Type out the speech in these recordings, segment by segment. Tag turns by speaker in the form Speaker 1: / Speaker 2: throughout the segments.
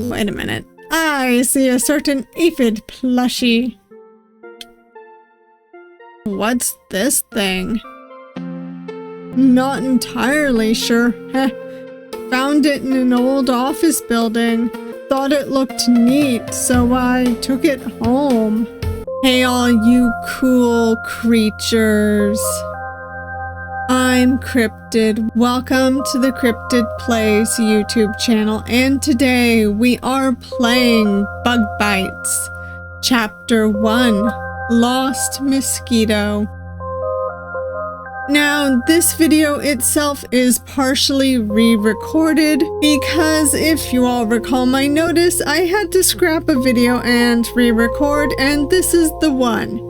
Speaker 1: Wait a minute. I see a certain aphid plushie. What's this thing? Not entirely sure. Heh. Found it in an old office building. Thought it looked neat, so I took it home. Hey all you cool creatures. I'm Cryptid. Welcome to the Cryptid Plays YouTube channel, and today we are playing Bug Bites, Chapter 1, Lost Mosquito. Now, this video itself is partially re-recorded because if you all recall my notice, I had to scrap a video and re-record, and this is the one.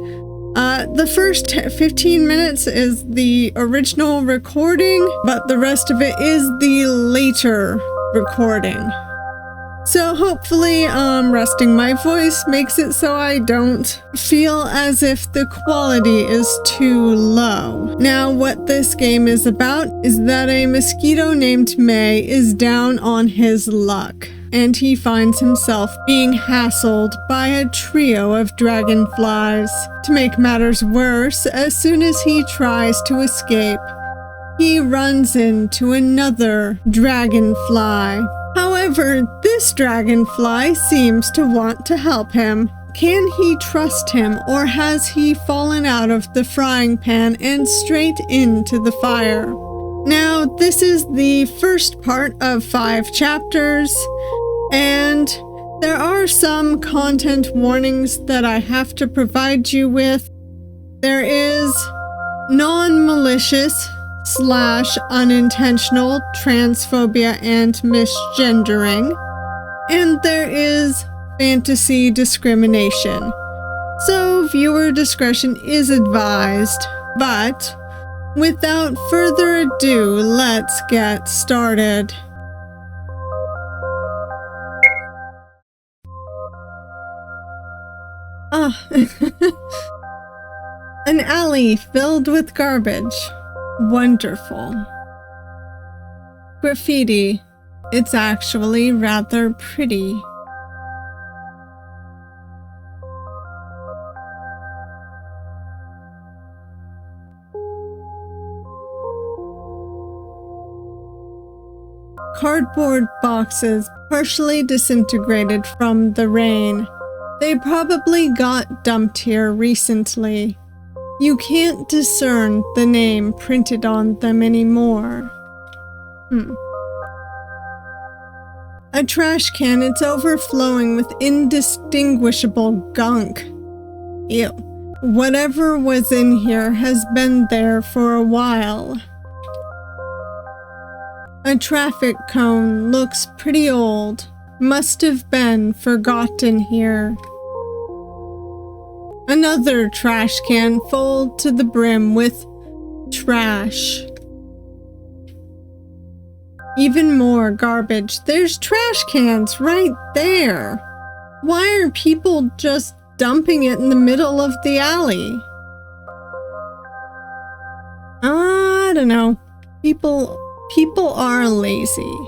Speaker 1: The first 15 minutes is the original recording, but the rest of it is the later recording. So hopefully, resting my voice makes it so I don't feel as if the quality is too low. Now, what this game is about is that a mosquito named May is down on his luck, and he finds himself being hassled by a trio of dragonflies. To make matters worse, as soon as he tries to escape, he runs into another dragonfly. However, this dragonfly seems to want to help him. Can he trust him, or has he fallen out of the frying pan and straight into the fire? Now, this is the first part of 5 chapters, and there are some content warnings that I have to provide you with. There is non-malicious / unintentional transphobia and misgendering, and there is fantasy discrimination. So viewer discretion is advised, but without further ado, let's get started. An alley filled with garbage. Wonderful. Graffiti. It's actually rather pretty. Cardboard boxes partially disintegrated from the rain. They probably got dumped here recently. You can't discern the name printed on them anymore. A trash can, it's overflowing with indistinguishable gunk. Ew. Whatever was in here has been there for a while. A traffic cone looks pretty old. Must have been forgotten here. Another trash can full to the brim with trash. Even more garbage. There's trash cans right there. Why are people just dumping it in the middle of the alley? I don't know. People are lazy.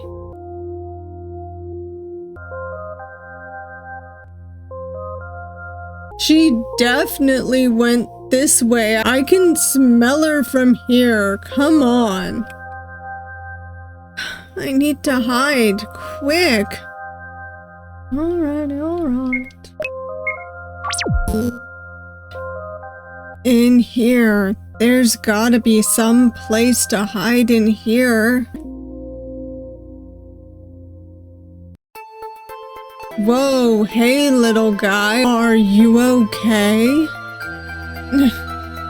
Speaker 1: She definitely went this way. I can smell her from here. Come on. I need to hide. Quick. Alright. In here. There's gotta be some place to hide in here. Whoa, hey little guy, are you okay?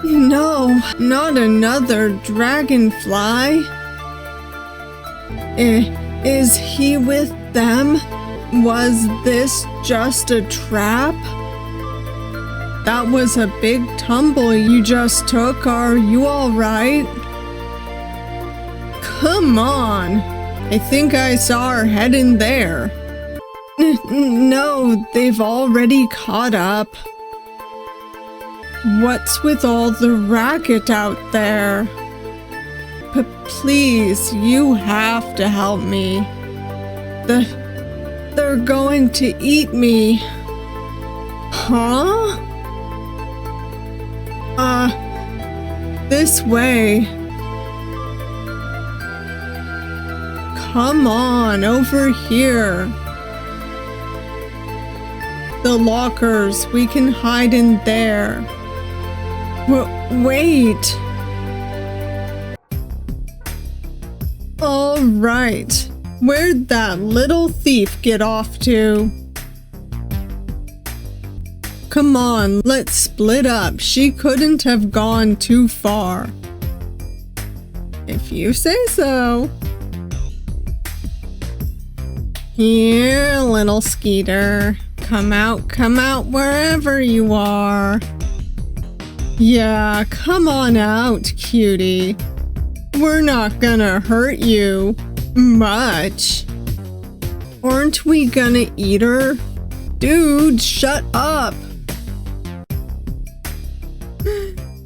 Speaker 1: No, not another dragonfly. Is he with them? Was this just a trap? That was a big tumble you just took. Are you alright? Come on, I think I saw her head in there. No, they've already caught up. What's with all the racket out there? But please, you have to help me. The They're going to eat me. Huh? This way. Come on, over here. The lockers, we can hide in there. Wait. All right. Where'd that little thief get off to? Come on, let's split up. She couldn't have gone too far. If you say so. Here, little Skeeter. Come out wherever you are. Yeah, come on out, cutie. We're not gonna hurt you much. Aren't we gonna eat her? Dude, shut up.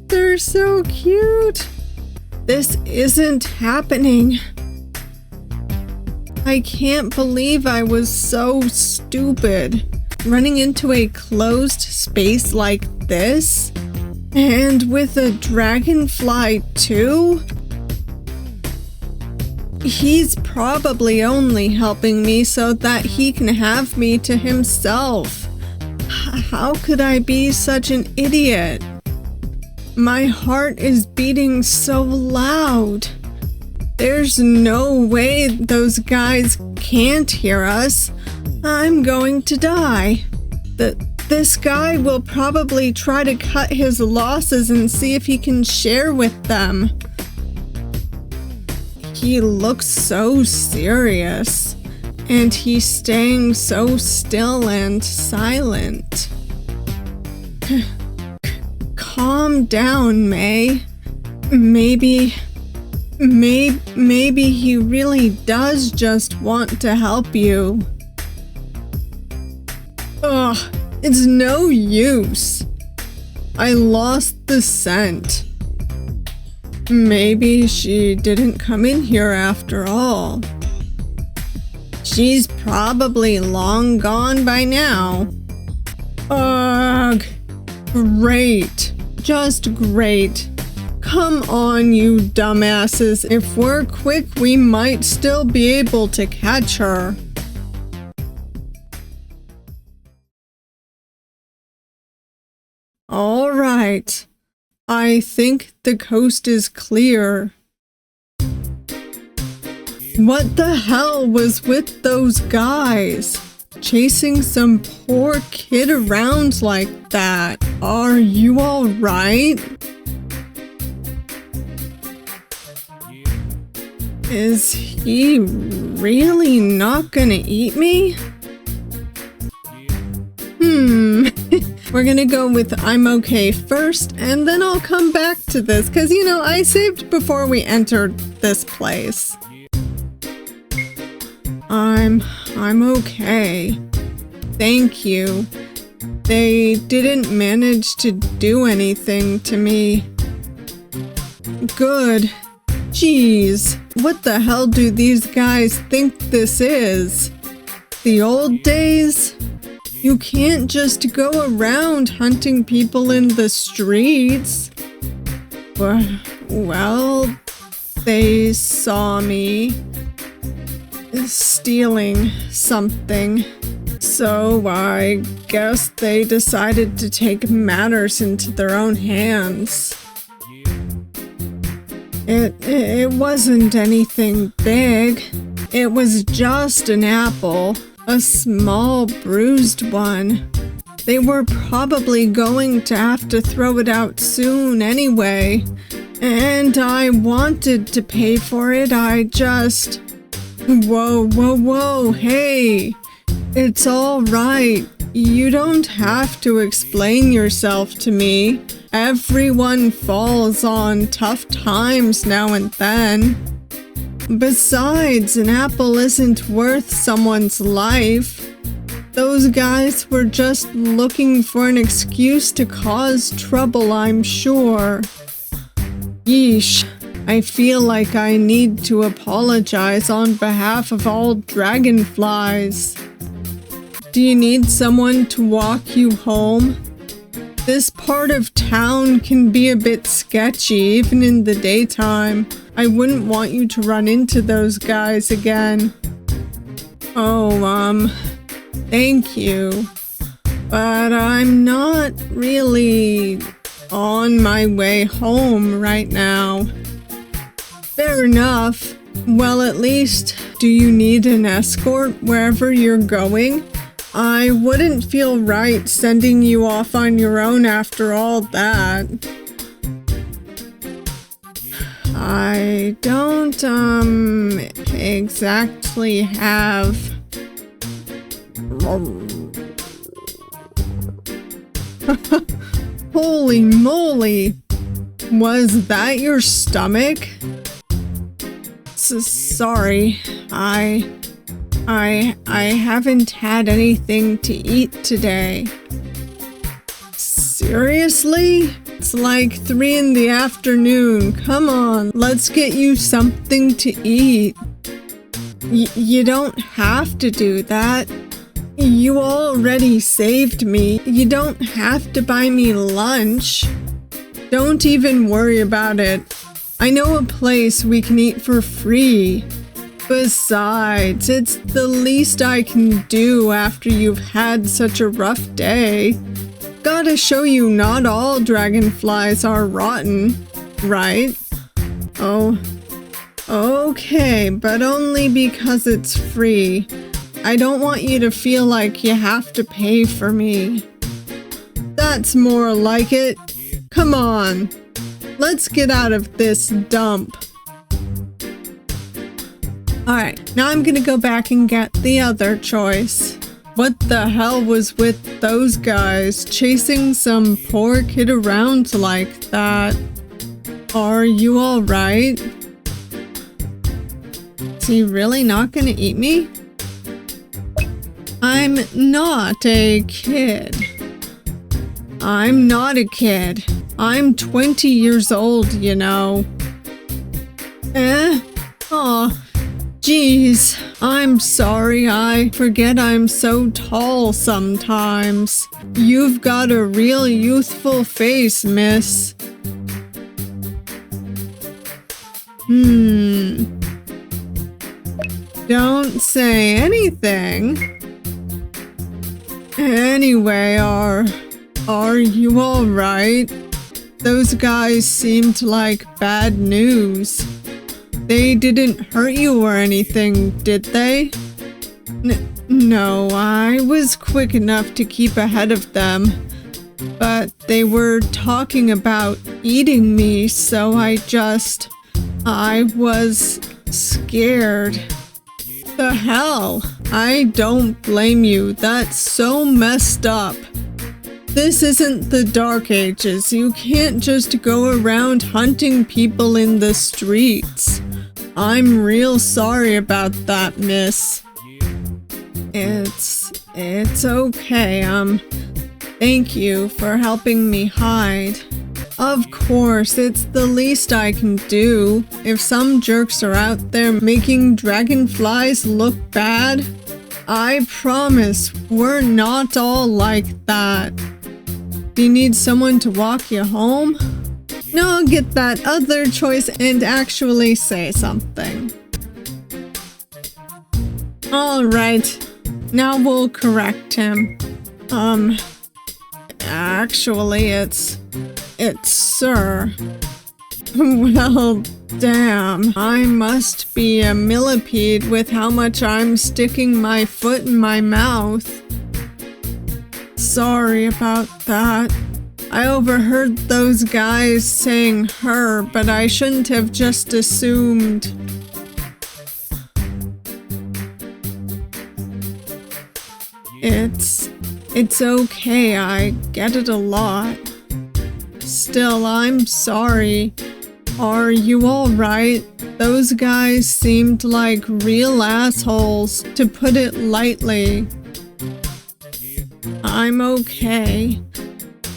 Speaker 1: They're so cute. This isn't happening. I can't believe I was so stupid. Running into a closed space like this? And with a dragonfly too? He's probably only helping me so that he can have me to himself. How could I be such an idiot? My heart is beating so loud. There's no way those guys can't hear us. I'm going to die. This guy will probably try to cut his losses and see if he can share with them. He looks so serious, and he's staying so still and silent. Calm down, May. Maybe he really does just want to help you. Ugh, it's no use. I lost the scent. Maybe she didn't come in here after all. She's probably long gone by now. Ugh, great. Just great. Come on, you dumbasses. If we're quick, we might still be able to catch her. All right. I think the coast is clear. What the hell was with those guys? Chasing some poor kid around like that. Are you all right? Is he really not gonna eat me? We're gonna go with I'm okay first, and then I'll come back to this, because, you know, I saved before we entered this place. I'm okay. Thank you. They didn't manage to do anything to me. Good. Jeez, what the hell do these guys think this is? The old days? You can't just go around hunting people in the streets. Well, they saw me stealing something, so I guess they decided to take matters into their own hands. It wasn't anything big. It was just an apple. A small bruised one. They were probably going to have to throw it out soon anyway. And I wanted to pay for it, I just... Whoa, hey! It's all right. You don't have to explain yourself to me. Everyone falls on tough times now and then. Besides, an apple isn't worth someone's life. Those guys were just looking for an excuse to cause trouble, I'm sure. Yeesh, I feel like I need to apologize on behalf of all dragonflies. Do you need someone to walk you home? This part of town can be a bit sketchy, even in the daytime. I wouldn't want you to run into those guys again. Oh, thank you. But I'm not really on my way home right now. Fair enough. Well, at least, do you need an escort wherever you're going? I wouldn't feel right sending you off on your own after all that. I don't, exactly have... Holy moly! Was that your stomach? Sorry, I haven't had anything to eat today. Seriously? It's like 3 in the afternoon. Come on, let's get you something to eat. You don't have to do that. You already saved me. You don't have to buy me lunch. Don't even worry about it. I know a place we can eat for free. Besides, it's the least I can do after you've had such a rough day. Gotta show you not all dragonflies are rotten, right? Oh, okay, but only because it's free. I don't want you to feel like you have to pay for me. That's more like it. Come on, let's get out of this dump. Alright, now I'm gonna go back and get the other choice. What the hell was with those guys chasing some poor kid around like that? Are you alright? Is he really not gonna eat me? I'm not a kid. I'm not a kid. I'm 20 years old, you know. Aw. Geez, I'm sorry, I forget I'm so tall sometimes. You've got a real youthful face, miss. Don't say anything. Anyway, are you alright? Those guys seemed like bad news. They didn't hurt you or anything, did they? No, I was quick enough to keep ahead of them. But they were talking about eating me, so I was scared. The hell? I don't blame you. That's so messed up. This isn't the Dark Ages. You can't just go around hunting people in the streets. I'm real sorry about that, miss. It's okay, thank you for helping me hide. Of course, it's the least I can do. If some jerks are out there making dragonflies look bad, I promise we're not all like that. Do you need someone to walk you home? No, I'll get that other choice and actually say something. Alright, now we'll correct him. Actually, it's sir. Well, damn. I must be a millipede with how much I'm sticking my foot in my mouth. Sorry about that. I overheard those guys saying her, but I shouldn't have just assumed. It's okay, I get it a lot. Still, I'm sorry. Are you alright? Those guys seemed like real assholes, to put it lightly. I'm okay.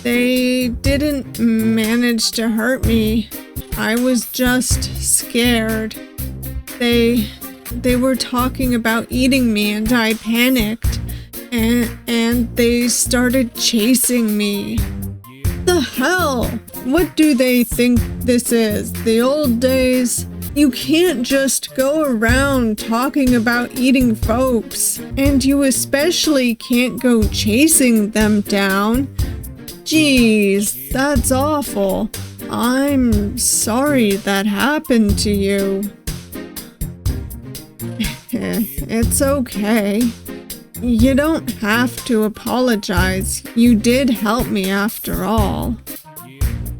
Speaker 1: They didn't manage to hurt me. I was just scared. They were talking about eating me and I panicked. and they started chasing me. The hell? What do they think this is? The old days? You can't just go around talking about eating folks, and you especially can't go chasing them down. Jeez, that's awful. I'm sorry that happened to you. It's okay. You don't have to apologize. You did help me after all.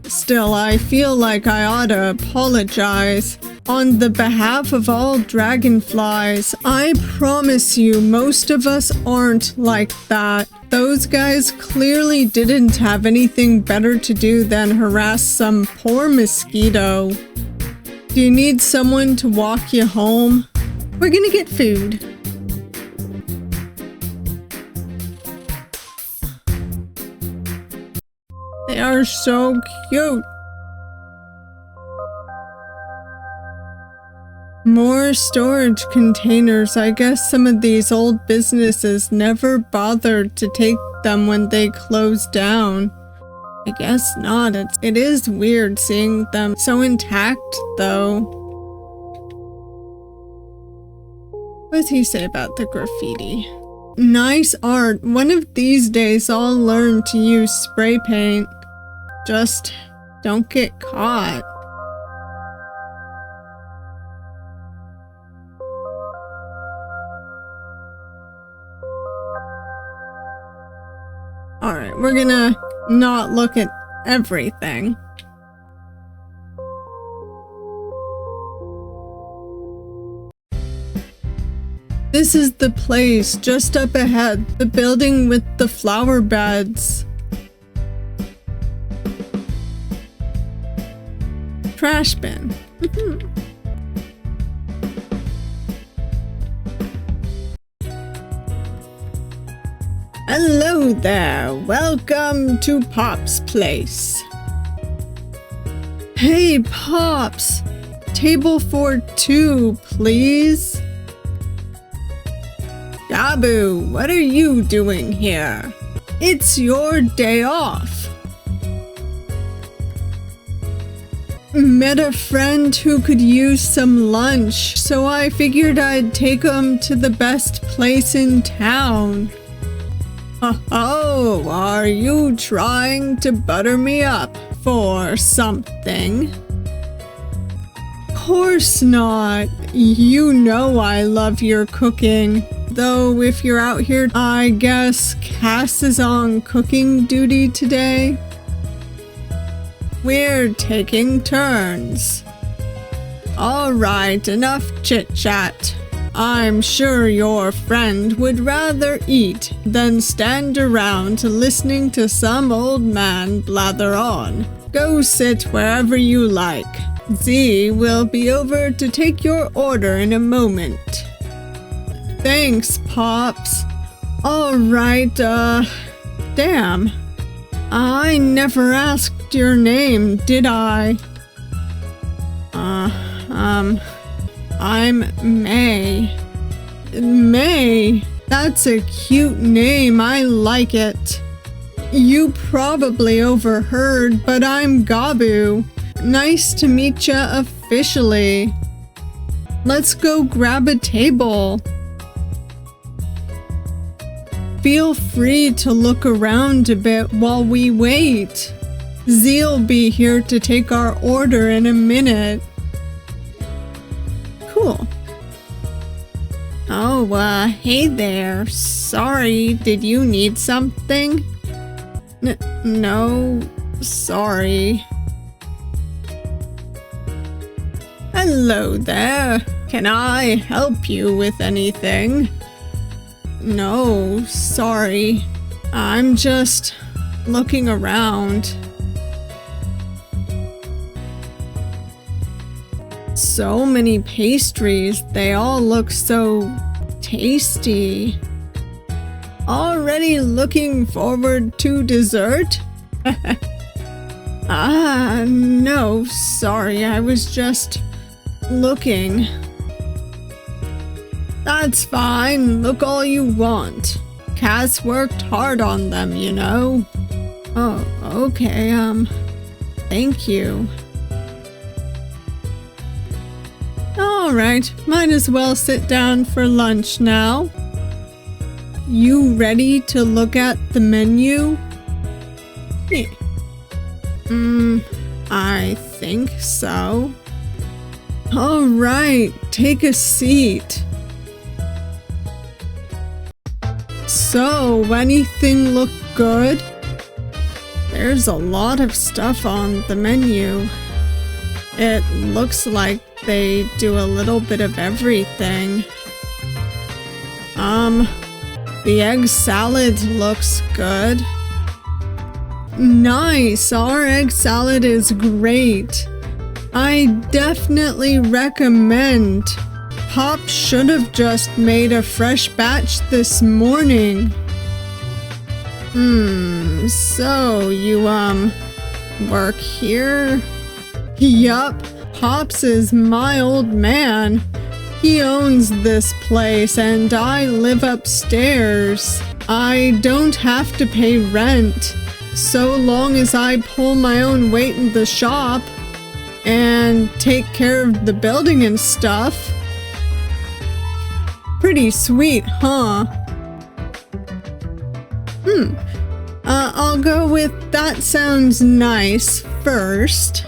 Speaker 1: Still, I feel like I ought to apologize. On the behalf of all dragonflies, I promise you most of us aren't like that. Those guys clearly didn't have anything better to do than harass some poor mosquito. Do you need someone to walk you home? We're gonna get food. They are so cute. More storage containers. I guess some of these old businesses never bothered to take them when they closed down. I guess not. It is weird seeing them so intact, though. What does he say about the graffiti? Nice art. One of these days I'll learn to use spray paint. Just don't get caught. Alright, we're gonna not look at everything. This is the place just up ahead, the building with the flower beds. Trash bin. Hello there, welcome to Pop's place. Hey Pops, table for two, please. Gabu, what are you doing here? It's your day off. Met a friend who could use some lunch, so I figured I'd take him to the best place in town. Oh, are you trying to butter me up for something? Course not. You know I love your cooking. Though if you're out here, I guess Cass is on cooking duty today. We're taking turns. Alright, enough chit-chat. I'm sure your friend would rather eat than stand around listening to some old man blather on. Go sit wherever you like. Z will be over to take your order in a moment. Thanks, Pops. Alright, damn. I never asked your name, did I? I'm May. May? That's a cute name, I like it. You probably overheard, but I'm Gabu. Nice to meet ya officially. Let's go grab a table. Feel free to look around a bit while we wait. Z'll be here to take our order in a minute. Cool. Oh, hey there. Sorry, did you need something? No, sorry. Hello there. Can I help you with anything? No, sorry. I'm just looking around. So many pastries, they all look so tasty. Already looking forward to dessert? No, sorry, I was just looking. That's fine, look all you want. Cass worked hard on them, you know? Oh, okay, thank you. Alright, might as well sit down for lunch now. You ready to look at the menu? Yeah. I think so. Alright, take a seat. So, anything look good? There's a lot of stuff on the menu. It looks like they do a little bit of everything. The egg salad looks good. Nice, our egg salad is great. I definitely recommend. Pop should have just made a fresh batch this morning. So you, work here? Yup, Pops is my old man. He owns this place and I live upstairs. I don't have to pay rent, so long as I pull my own weight in the shop and take care of the building and stuff. Pretty sweet, huh? I'll go with that sounds nice first.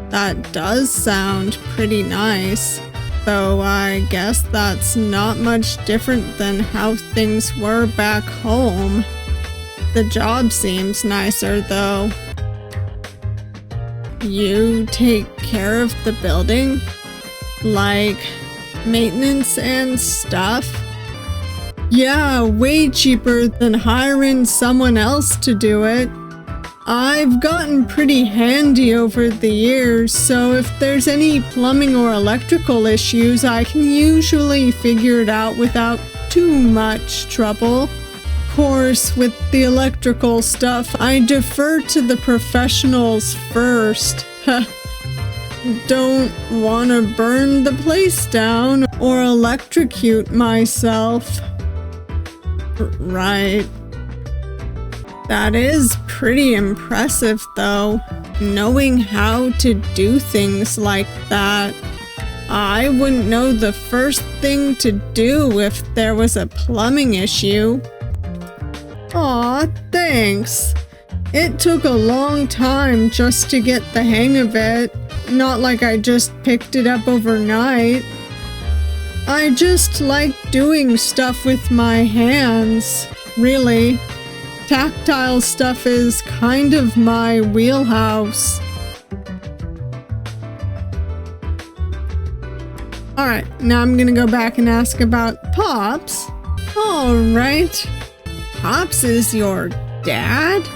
Speaker 1: That does sound pretty nice, though I guess that's not much different than how things were back home. The job seems nicer, though. You take care of the building? Like maintenance and stuff? Yeah, way cheaper than hiring someone else to do it. I've gotten pretty handy over the years, so if there's any plumbing or electrical issues, I can usually figure it out without too much trouble. Of course, with the electrical stuff, I defer to the professionals first. Don't want to burn the place down or electrocute myself. Right. That is pretty impressive, though, knowing how to do things like that. I wouldn't know the first thing to do if there was a plumbing issue. Aw, thanks. It took a long time just to get the hang of it. Not like I just picked it up overnight. I just like doing stuff with my hands, really. Tactile stuff is kind of my wheelhouse. Alright, now I'm gonna go back and ask about Pops. Alright. Pops is your dad?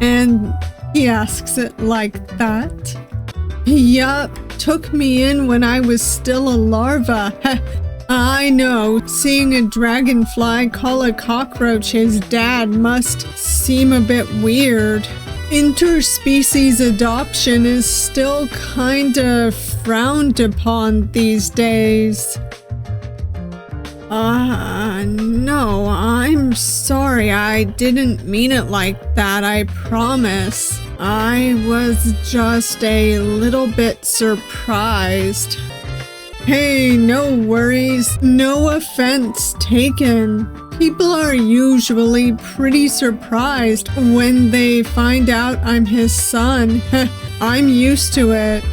Speaker 1: And he asks it like that. Yup, took me in when I was still a larva. I know, seeing a dragonfly call a cockroach his dad must seem a bit weird. Interspecies adoption is still kinda frowned upon these days. No, I'm sorry, I didn't mean it like that, I promise. I was just a little bit surprised. Hey, no worries, no offense taken. People are usually pretty surprised when they find out I'm his son. I'm used to it.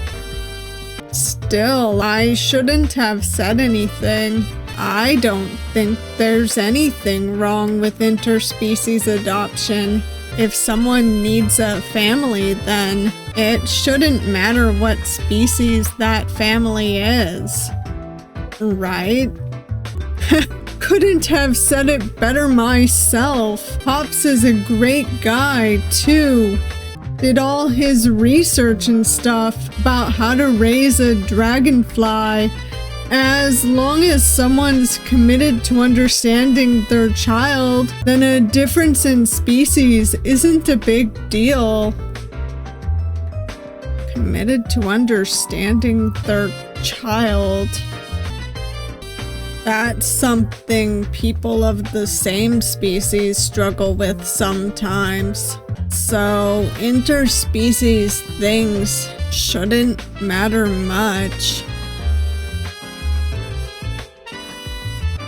Speaker 1: Still, I shouldn't have said anything. I don't think there's anything wrong with interspecies adoption. If someone needs a family, then it shouldn't matter what species that family is. Right? Couldn't have said it better myself. Pops is a great guy, too. Did all his research and stuff about how to raise a dragonfly. As long as someone's committed to understanding their child, then a difference in species isn't a big deal. Committed to understanding their child. That's something people of the same species struggle with sometimes. So, interspecies things shouldn't matter much.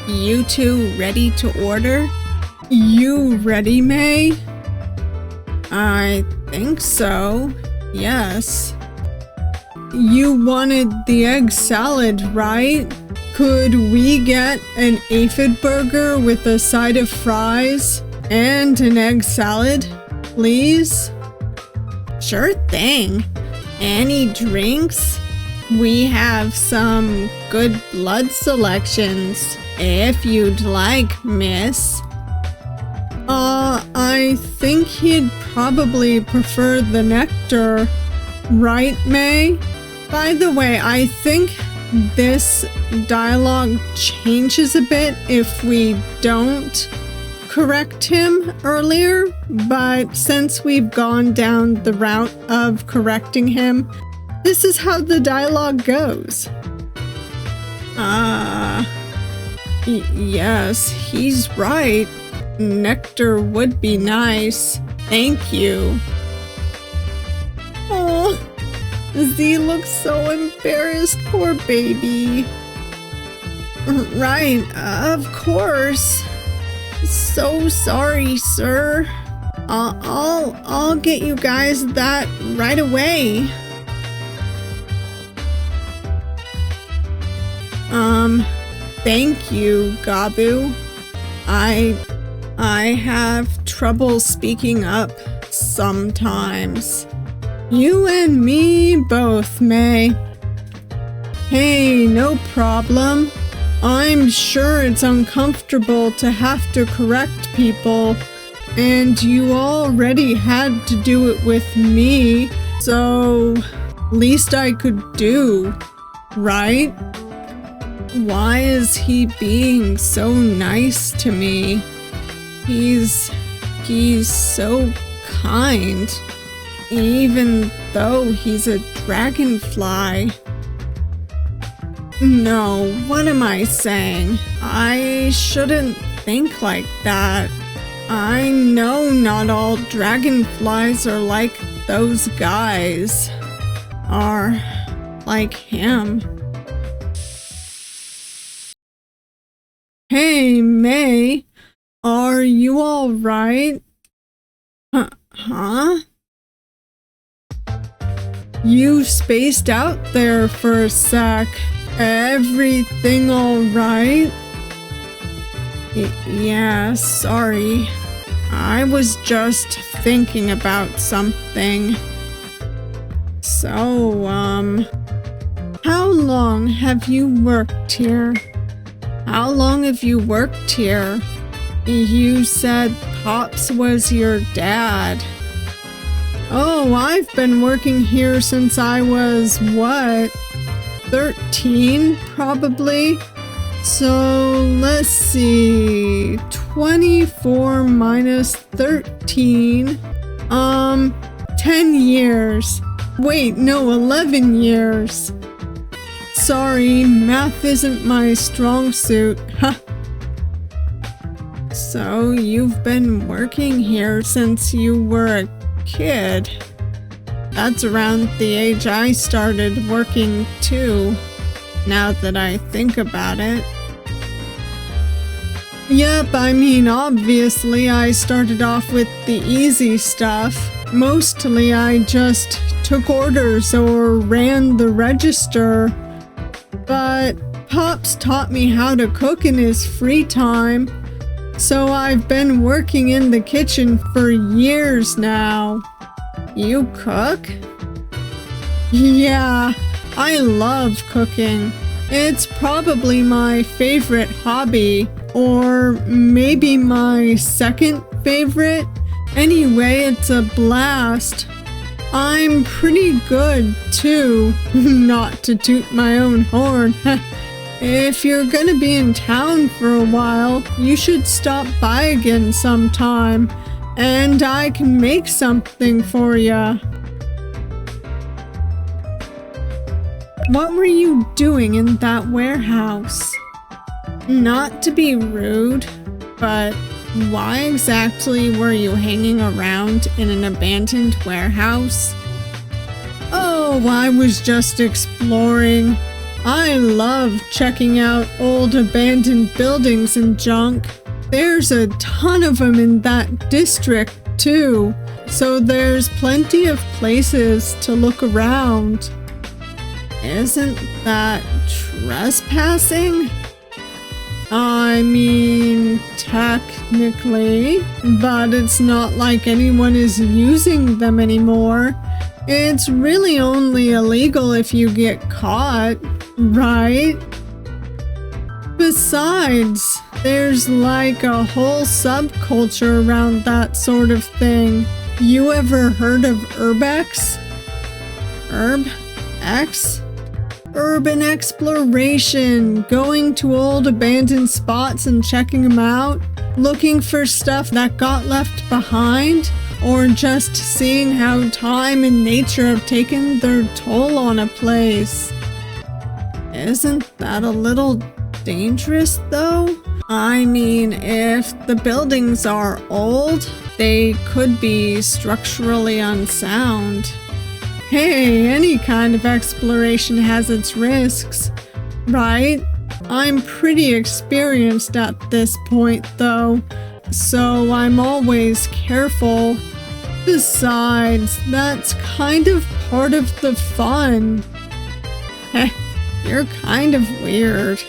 Speaker 1: You two ready to order? You ready, May? I think so. Yes. You wanted the egg salad, right? Could we get an aphid burger with a side of fries and an egg salad, please? Sure thing. Any drinks? We have some good blood selections, if you'd like, miss. I think he'd probably prefer the nectar, right, May? By the way, I think this dialogue changes a bit if we don't correct him earlier, but since we've gone down the route of correcting him, this is how the dialogue goes. Yes, he's right. Nectar would be nice. Thank you. Oh, Z looks so embarrassed, poor baby. Right, of course. So sorry, sir. I'll get you guys that right away. Thank you, Gabu. I have trouble speaking up sometimes. You and me both, May. Hey, no problem. I'm sure it's uncomfortable to have to correct people, and you already had to do it with me, so least I could do, right? Why is he being so nice to me? He's so kind, even though he's a dragonfly. No, what am I saying? I shouldn't think like that. I know not all dragonflies are like those guys. Are like him. Hey, May. Are you all right? Huh? You spaced out there for a sec. Everything all right? Yeah, sorry. I was just thinking about something. So, how long have you worked here? How long have you worked here? You said Pops was your dad. Oh, I've been working here since I was, what, 13, probably? So, let's see, 24 minus 13, 10 years. Wait, no, 11 years. Sorry, math isn't my strong suit, huh? So, you've been working here since you were a kid. That's around the age I started working too, now that I think about it. Yep, I mean, obviously I started off with the easy stuff. Mostly I just took orders or ran the register. But Pops taught me how to cook in his free time. So I've been working in the kitchen for years now. You cook? Yeah, I love cooking. It's probably my favorite hobby, or maybe my second favorite. Anyway, it's a blast. I'm pretty good too, not to toot my own horn. If you're gonna be in town for a while, you should stop by again sometime, and I can make something for ya. What were you doing in that warehouse? Not to be rude, but why exactly were you hanging around in an abandoned warehouse? Oh, I was just exploring. I love checking out old abandoned buildings and junk. There's a ton of them in that district too, so there's plenty of places to look around. Isn't that trespassing? I mean, technically, but it's not like anyone is using them anymore. It's really only illegal if you get caught, right? Besides, there's like a whole subculture around that sort of thing. You ever heard of Urbex? Urbex? Urban exploration, going to old abandoned spots and checking them out, looking for stuff that got left behind, or just seeing how time and nature have taken their toll on a place. Isn't that a little dangerous though? I mean, if the buildings are old, they could be structurally unsound. Hey, any kind of exploration has its risks, right? I'm pretty experienced at this point though, so I'm always careful. Besides, that's kind of part of the fun. Heh, you're kind of weird.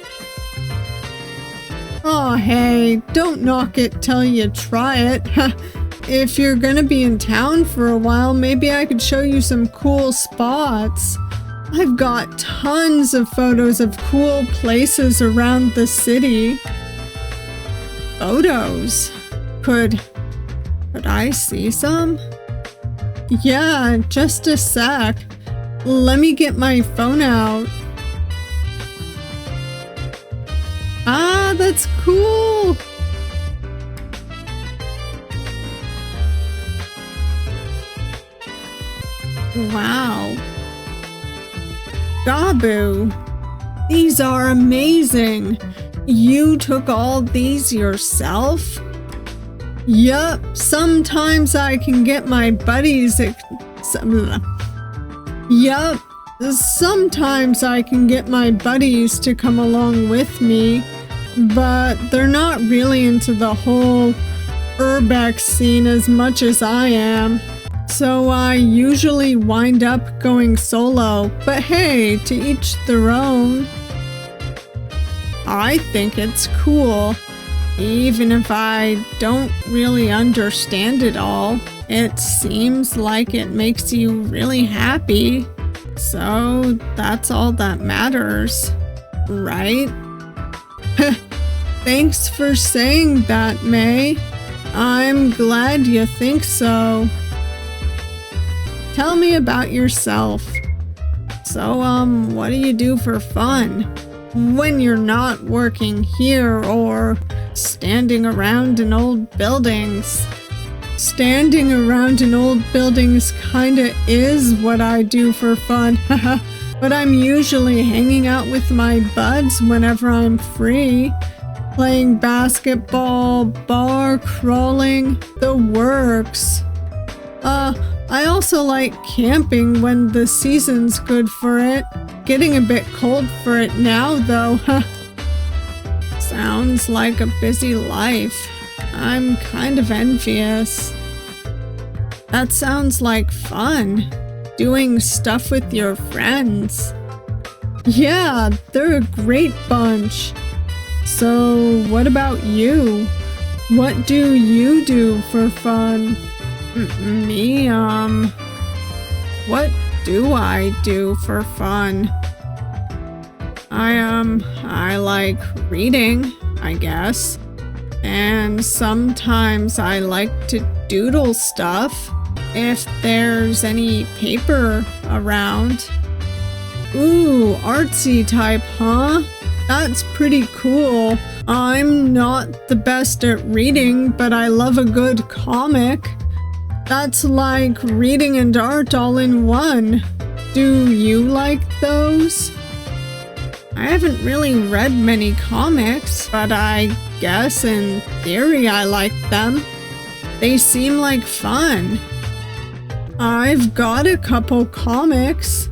Speaker 1: Aw, hey, don't knock it till you try it. If you're gonna be in town for a while, maybe I could show you some cool spots. I've got tons of photos of cool places around the city. Photos? Could I see some? Yeah, just a sec. Let me get my phone out. Ah, that's cool! Wow. Gabu, these are amazing. You took all these yourself? Yup, sometimes I can get my buddies sometimes I can get my buddies to come along with me, but they're not really into the whole urbex scene as much as I am. So I usually wind up going solo, but hey, to each their own. I think it's cool. Even if I don't really understand it all, it seems like it makes you really happy. So that's all that matters, right? Thanks for saying that, May. I'm glad you think so. Tell me about yourself. So, what do you do for fun? When you're not working here or standing around in old buildings. Standing around in old buildings kinda is what I do for fun, but I'm usually hanging out with my buds whenever I'm free. Playing basketball, bar crawling, the works. I also like camping when the season's good for it. Getting a bit cold for it now though, Sounds like a busy life. I'm kind of envious. That sounds like fun. Doing stuff with your friends. Yeah, they're a great bunch. So, what about you? What do you do for fun? Me, what do I do for fun? I like reading, I guess. And sometimes I like to doodle stuff if there's any paper around. Ooh, artsy type, huh? That's pretty cool. I'm not the best at reading, but I love a good comic. That's like reading and art all in one. Do you like those? I haven't really read many comics, but I guess in theory I like them. They seem like fun. I've got a couple comics.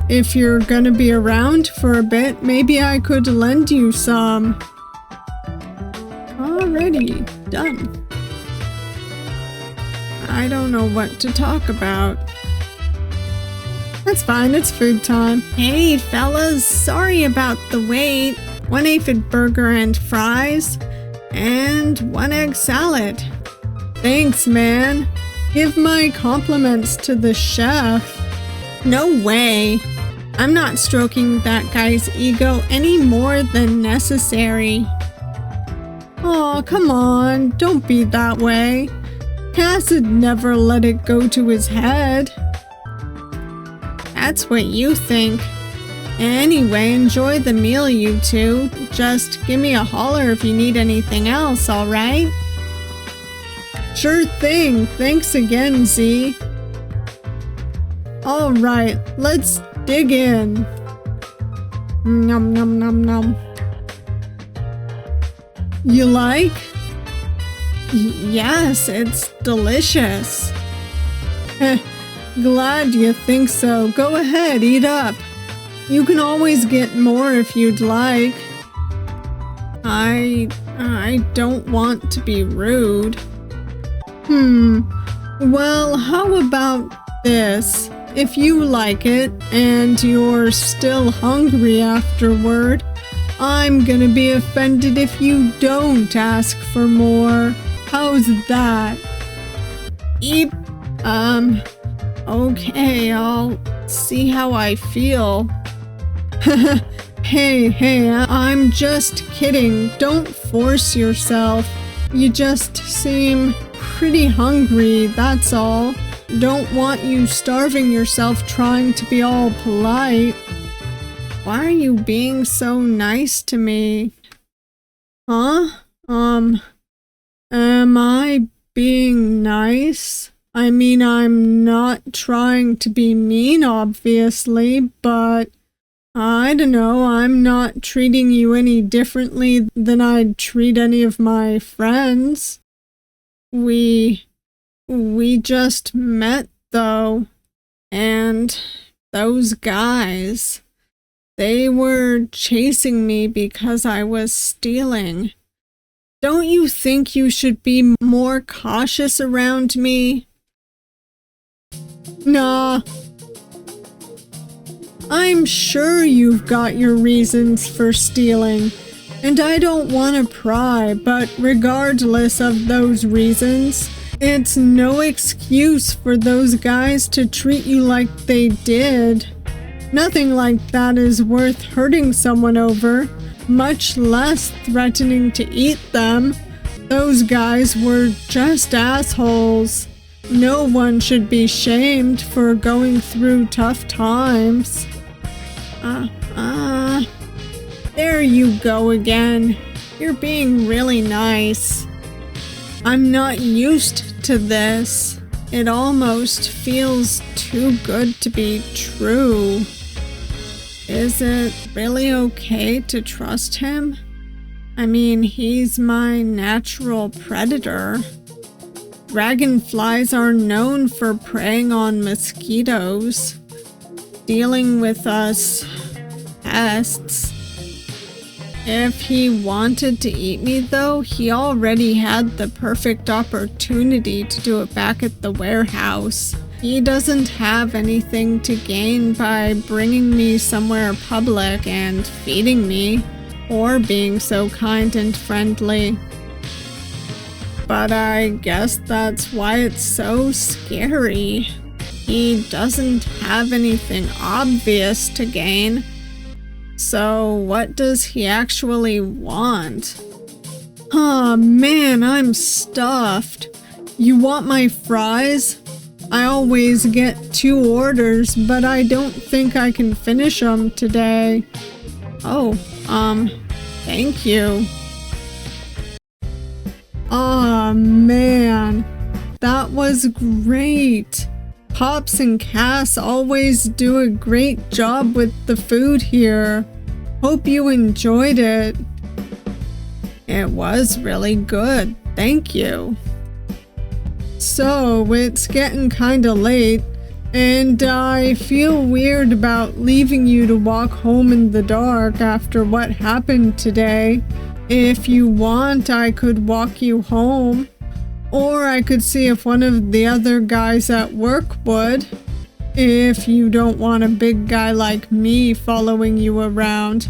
Speaker 1: If you're gonna be around for a bit, maybe I could lend you some. Alrighty, done. I don't know what to talk about. That's fine, it's food time. Hey fellas, sorry about the wait. 1 aphid burger and fries, and 1 egg salad. Thanks, man. Give my compliments to the chef. No way. I'm not stroking that guy's ego any more than necessary. Aw, come on, don't be that way. Cass'd never let it go to his head. That's what you think. Anyway, enjoy the meal, you two. Just give me a holler if you need anything else, alright? Sure thing. Thanks again, Z. Alright, let's dig in. Nom nom nom nom. You like? Yes, it's delicious. Glad you think so. Go ahead, eat up. You can always get more if you'd like. I don't want to be rude. Well, how about this? If you like it, and you're still hungry afterward, I'm gonna be offended if you don't ask for more. How's that? Eep. Okay, I'll see how I feel. Hey, I'm just kidding. Don't force yourself. You just seem pretty hungry, that's all. Don't want you starving yourself trying to be all polite. Why are you being so nice to me? Huh? Am I being nice? I mean, I'm not trying to be mean, obviously, but I don't know, I'm not treating you any differently than I'd treat any of my friends. We just met, though, and those guys, they were chasing me because I was stealing. Don't you think you should be more cautious around me? Nah. I'm sure you've got your reasons for stealing, and I don't want to pry, but regardless of those reasons, it's no excuse for those guys to treat you like they did. Nothing like that is worth hurting someone over, much less threatening to eat them. Those guys were just assholes. No one should be shamed for going through tough times. There you go again. You're being really nice. I'm not used to this. It almost feels too good to be true. Is it really okay to trust him? I mean, he's my natural predator. Dragonflies are known for preying on mosquitoes, dealing with us pests. If he wanted to eat me, though, he already had the perfect opportunity to do it back at the warehouse. He doesn't have anything to gain by bringing me somewhere public and feeding me, or being so kind and friendly. But I guess that's why it's so scary. He doesn't have anything obvious to gain. So what does he actually want? Oh man, I'm stuffed. You want my fries? I always get 2 orders, but I don't think I can finish them today. Oh, thank you. Aw, man, that was great. Pops and Cass always do a great job with the food here. Hope you enjoyed it. It was really good. Thank you. So, it's getting kinda late, and I feel weird about leaving you to walk home in the dark after what happened today. If you want, I could walk you home. Or I could see if one of the other guys at work would. If you don't want a big guy like me following you around.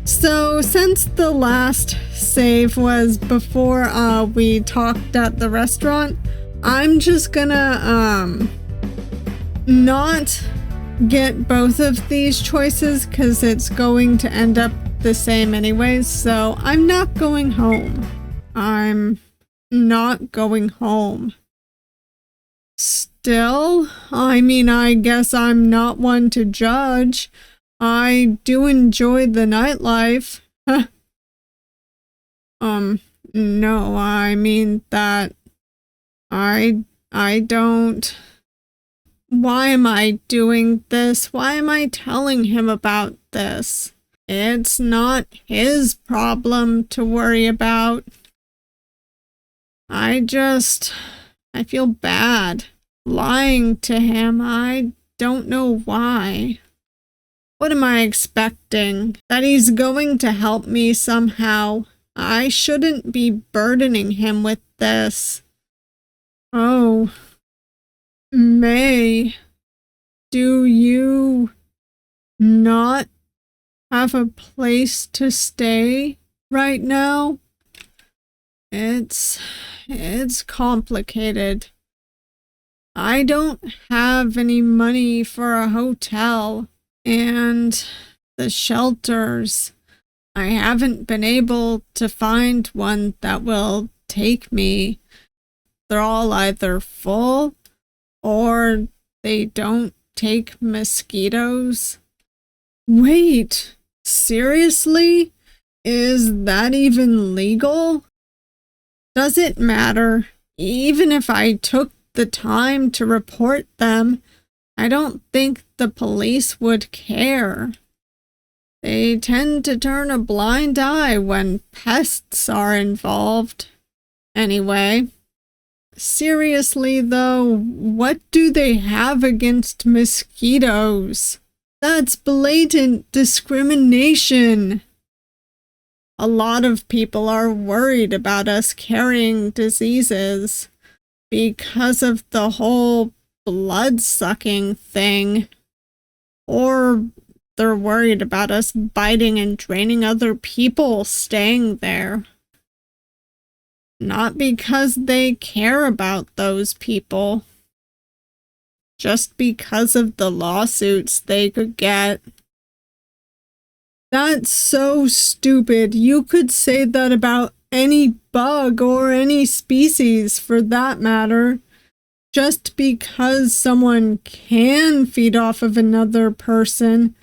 Speaker 1: So since the last save was before we talked at the restaurant, I'm just gonna not get both of these choices because it's going to end up the same anyways, so I'm not going home. I'm not going home. Still, I mean, I guess I'm not one to judge. I do enjoy the nightlife. No, I mean that I don't. Why am I doing this? Why am I telling him about this? It's not his problem to worry about. I feel bad lying to him. I don't know why. What am I expecting? That he's going to help me somehow. I shouldn't be burdening him with this. Oh, May, do you not have a place to stay right now? It's complicated. I don't have any money for a hotel, and the shelters, I haven't been able to find one that will take me. They're all either full or they don't take mosquitoes. Wait, seriously? Is that even legal? Does it matter? Even if I took the time to report them, I don't think the police would care. They tend to turn a blind eye when pests are involved. Anyway, seriously though, what do they have against mosquitoes? That's blatant discrimination. A lot of people are worried about us carrying diseases because of the whole blood-sucking thing. Or they're worried about us biting and draining other people staying there. Not because they care about those people. Just because of the lawsuits they could get. That's so stupid. You could say that about any bug or any species for that matter. Just because someone can feed off of another person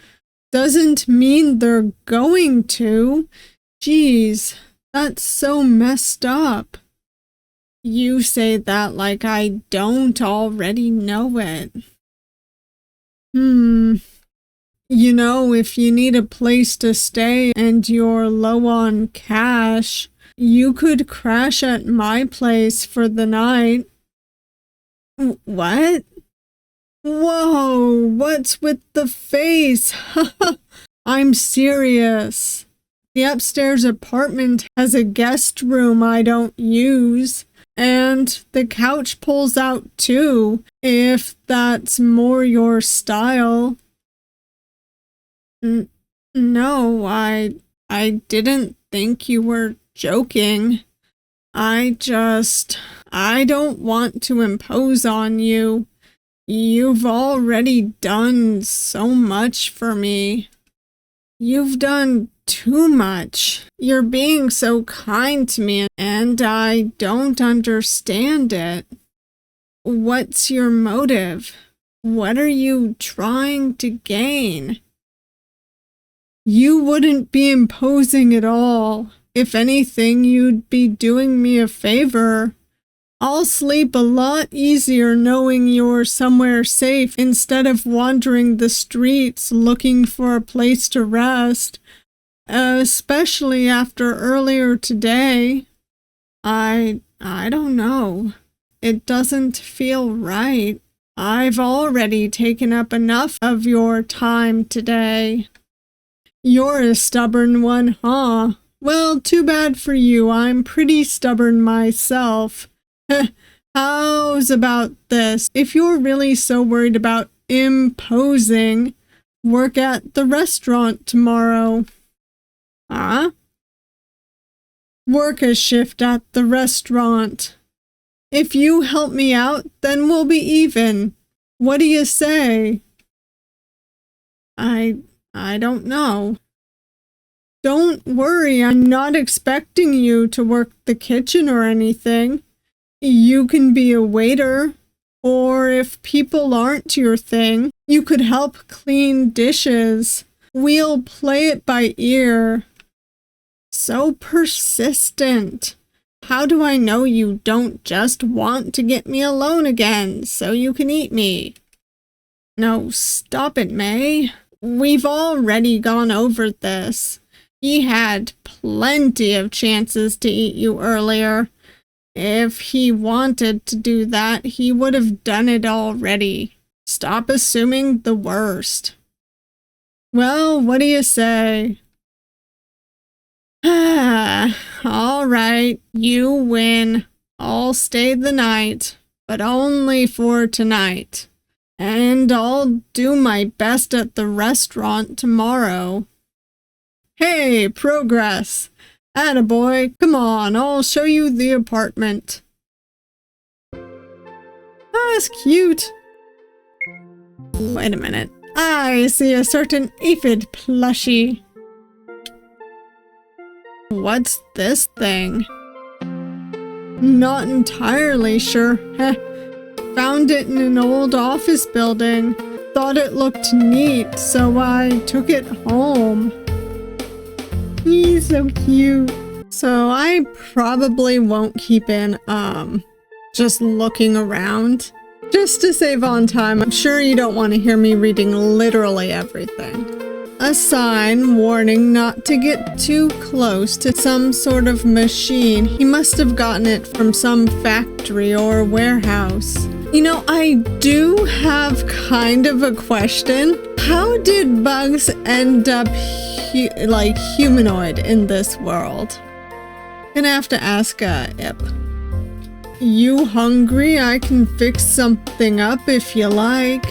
Speaker 1: doesn't mean they're going to. Jeez, that's so messed up. You say that like I don't already know it. You know, if you need a place to stay and you're low on cash, you could crash at my place for the night. What? Whoa, what's with the face? I'm serious. The upstairs apartment has a guest room I don't use, and the couch pulls out too, if that's more your style. No, I didn't think you were joking. I don't want to impose on you. You've already done so much for me. You've done too much. You're being so kind to me, and I don't understand it. What's your motive? What are you trying to gain? You wouldn't be imposing at all. If anything, you'd be doing me a favor. I'll sleep a lot easier knowing you're somewhere safe instead of wandering the streets looking for a place to rest, especially after earlier today. I don't know. It doesn't feel right. I've already taken up enough of your time today. You're a stubborn one, huh? Well, too bad for you. I'm pretty stubborn myself. How's about this? If you're really so worried about imposing, work at the restaurant tomorrow. Huh? Work a shift at the restaurant. If you help me out, then we'll be even. What do you say? I don't know. Don't worry, I'm not expecting you to work the kitchen or anything. You can be a waiter, or if people aren't your thing, you could help clean dishes. We'll play it by ear. So persistent. How do I know you don't just want to get me alone again so you can eat me? No, stop it, May. We've already gone over this. He had plenty of chances to eat you earlier. If he wanted to do that, he would have done it already. Stop assuming the worst. Well, what do you say? All right, you win. I'll stay the night, but only for tonight. And I'll do my best at the restaurant tomorrow. Hey, progress. Attaboy, come on, I'll show you the apartment. That's cute. Wait a minute. I see a certain aphid plushie. What's this thing? Not entirely sure. Found it in an old office building. Thought it looked neat, so I took it home. He's so cute. So I probably won't keep in, just looking around. Just to save on time, I'm sure you don't want to hear me reading literally everything. A sign warning not to get too close to some sort of machine. He must have gotten it from some factory or warehouse. You know, I do have kind of a question. How did bugs end up like humanoid in this world? Gonna have to ask Ip. You hungry? I can fix something up if you like.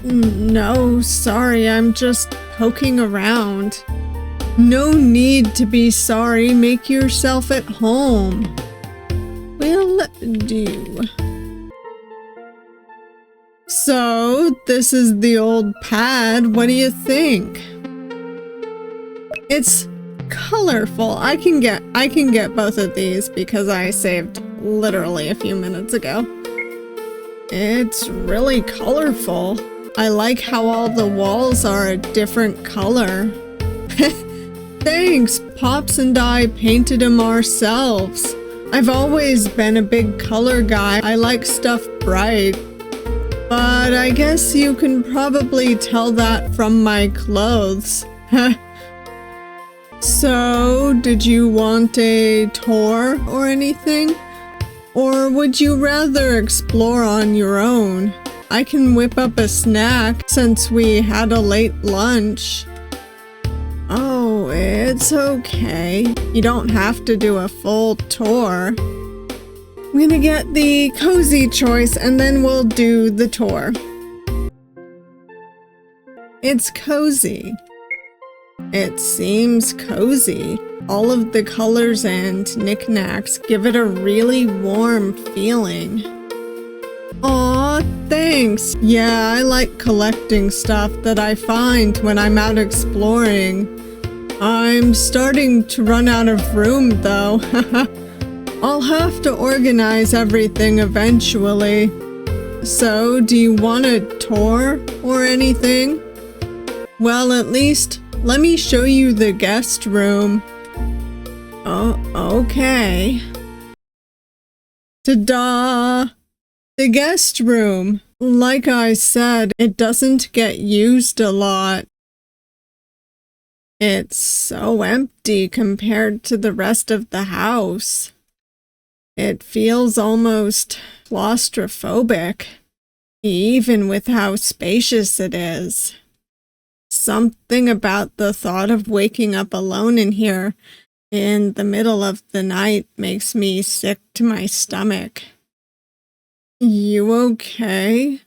Speaker 1: No, sorry, I'm just poking around. No need to be sorry, make yourself at home. Will do. So, this is the old pad, what do you think? It's colorful. I can get both of these because I saved literally a few minutes ago. It's really colorful. I like how all the walls are a different color. Thanks, Pops and I painted them ourselves. I've always been a big color guy. I like stuff bright. But I guess you can probably tell that from my clothes. So, did you want a tour or anything? Or would you rather explore on your own? I can whip up a snack since we had a late lunch. Oh, it's okay. You don't have to do a full tour. I'm gonna get the cozy choice and then we'll do the tour. It's cozy. It seems cozy. All of the colors and knickknacks give it a really warm feeling. Aw, thanks. Yeah, I like collecting stuff that I find when I'm out exploring. I'm starting to run out of room though. I'll have to organize everything eventually. So, do you want a tour or anything? Well, at least let me show you the guest room. Oh, okay. Ta-da! The guest room. Like I said, it doesn't get used a lot. It's so empty compared to the rest of the house. It feels almost claustrophobic, even with how spacious it is. Something about the thought of waking up alone in here in the middle of the night makes me sick to my stomach. You okay?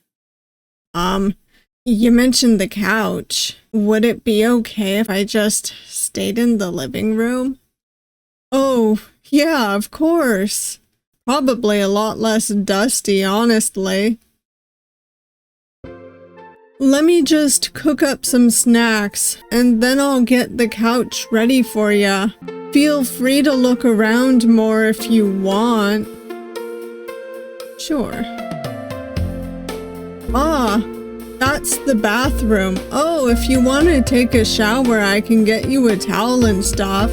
Speaker 1: You mentioned the couch. Would it be okay if I just stayed in the living room? Oh, yeah, of course. Probably a lot less dusty, honestly. Let me just cook up some snacks, and then I'll get the couch ready for ya. Feel free to look around more if you want. Sure. Ah, that's the bathroom. Oh, if you want to take a shower, I can get you a towel and stuff.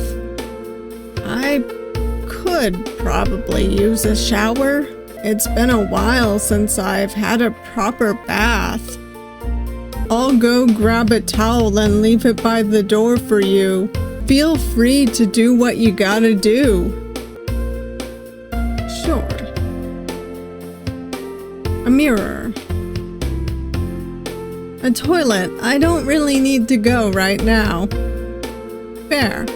Speaker 1: I could probably use a shower. It's been a while since I've had a proper bath. I'll go grab a towel and leave it by the door for you. Feel free to do what you gotta do. Sure. A mirror. A toilet. I don't really need to go right now. Fair.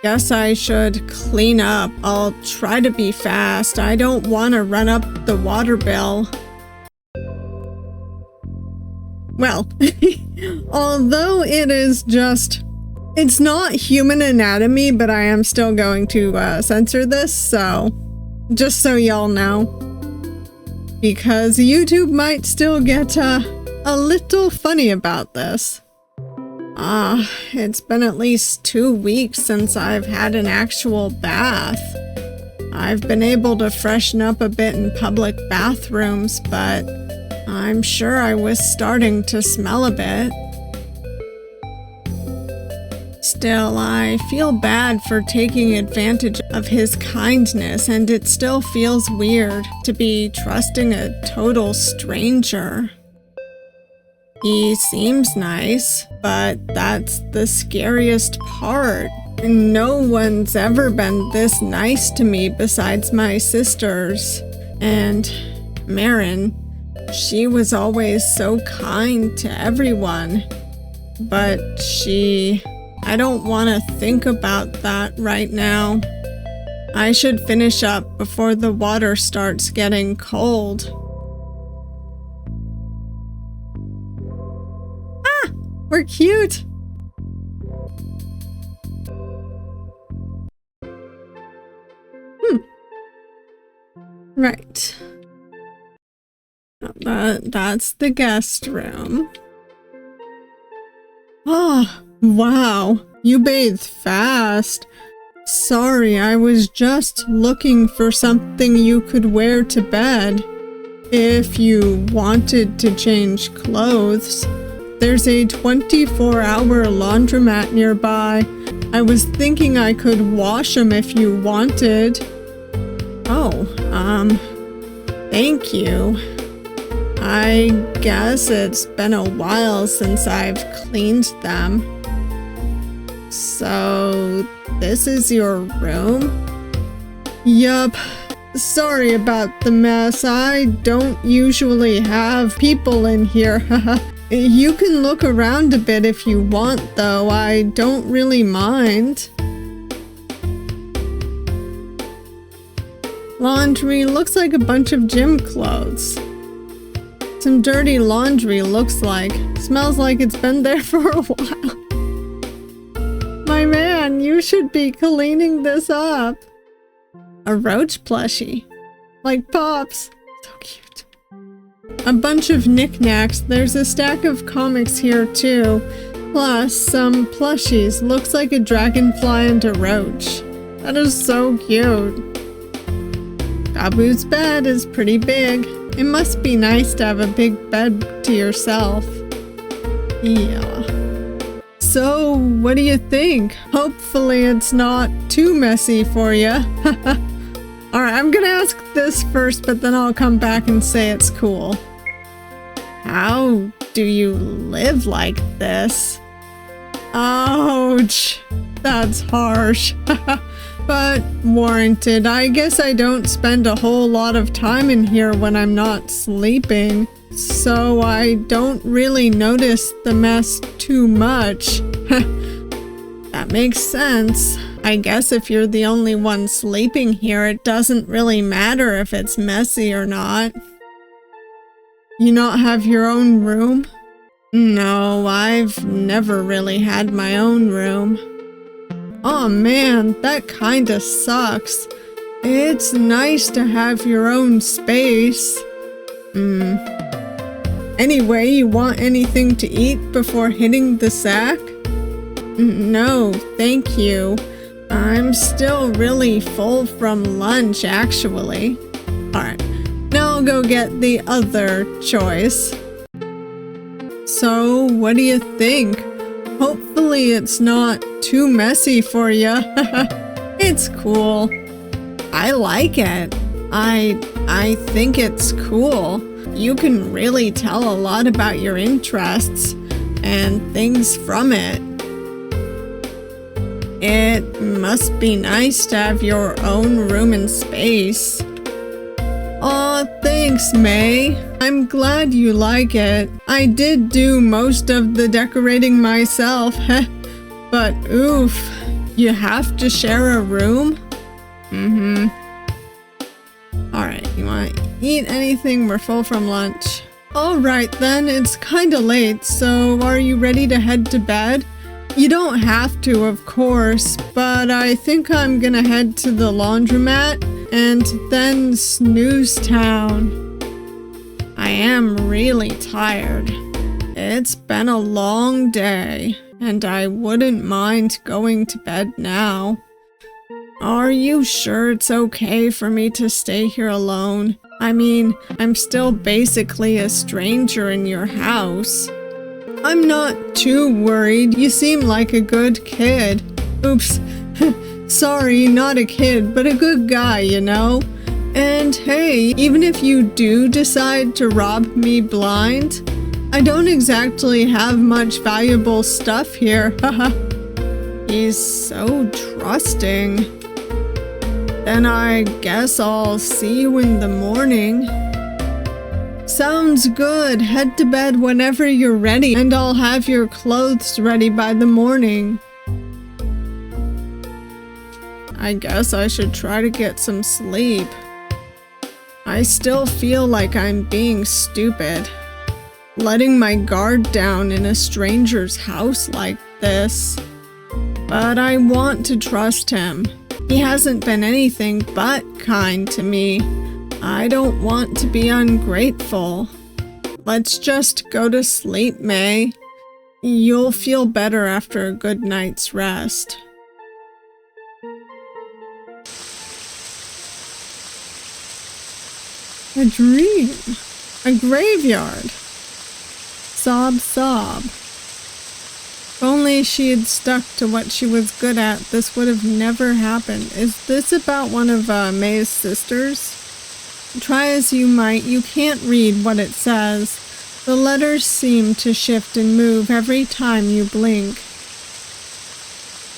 Speaker 1: Guess I should clean up. I'll try to be fast. I don't want to run up the water bill. Well, although it's not human anatomy, but I am still going to censor this, so just so y'all know. Because YouTube might still get a little funny about this. It's been at least 2 weeks since I've had an actual bath. I've been able to freshen up a bit in public bathrooms, but I'm sure I was starting to smell a bit. Still, I feel bad for taking advantage of his kindness, and it still feels weird to be trusting a total stranger. He seems nice, but that's the scariest part. No one's ever been this nice to me besides my sisters. And Marin, she was always so kind to everyone. But I don't want to think about that right now. I should finish up before the water starts getting cold. We're cute! Right. That's the guest room. Oh, wow. You bathe fast. Sorry, I was just looking for something you could wear to bed. If you wanted to change clothes. There's a 24-hour laundromat nearby. I was thinking I could wash them if you wanted. Oh, thank you. I guess it's been a while since I've cleaned them. So, this is your room? Yup. Sorry about the mess. I don't usually have people in here. You can look around a bit if you want, though. I don't really mind. Laundry looks like a bunch of gym clothes. Some dirty laundry looks like. Smells like it's been there for a while. My man, you should be cleaning this up. A roach plushie. Like Pops. So cute. A bunch of knickknacks. There's a stack of comics here too. Plus some plushies. Looks like a dragonfly and a roach. That is so cute. Gabu's bed is pretty big. It must be nice to have a big bed to yourself. Yeah. So, what do you think? Hopefully it's not too messy for you. Alright, I'm gonna ask this first, but then I'll come back and say it's cool. How do you live like this? Ouch! That's harsh. But warranted. I guess I don't spend a whole lot of time in here when I'm not sleeping, so I don't really notice the mess too much. That makes sense. I guess if you're the only one sleeping here, it doesn't really matter if it's messy or not. You not have your own room? No, I've never really had my own room. Oh man, that kinda sucks. It's nice to have your own space. Anyway, you want anything to eat before hitting the sack? No, thank you. I'm still really full from lunch, actually. Alright, now I'll go get the other choice. So, what do you think? Hopefully it's not too messy for you. It's cool. I like it. I think it's cool. You can really tell a lot about your interests and things from it. It must be nice to have your own room and space. Aw, thanks, May. I'm glad you like it. I did do most of the decorating myself, but oof, you have to share a room? Alright, you want to eat anything? We're full from lunch. Alright then, it's kinda late, so are you ready to head to bed? You don't have to, of course, but I think I'm gonna head to the laundromat and then snooze town. I am really tired. It's been a long day, and I wouldn't mind going to bed now. Are you sure it's okay for me to stay here alone? I mean, I'm still basically a stranger in your house. I'm not too worried. You seem like a good kid. Oops. Sorry, not a kid, but a good guy, you know? And hey, even if you do decide to rob me blind, I don't exactly have much valuable stuff here. Haha. He's so trusting. Then I guess I'll see you in the morning. Sounds good. Head to bed whenever you're ready, and I'll have your clothes ready by the morning. I guess I should try to get some sleep. I still feel like I'm being stupid, letting my guard down in a stranger's house like this. But I want to trust him. He hasn't been anything but kind to me. I don't want to be ungrateful. Let's just go to sleep, May. You'll feel better after a good night's rest. A dream. A graveyard. Sob, sob. If only she had stuck to what she was good at, this would have never happened. Is this about one of May's sisters? Try as you might, you can't read what it says. The letters seem to shift and move every time you blink.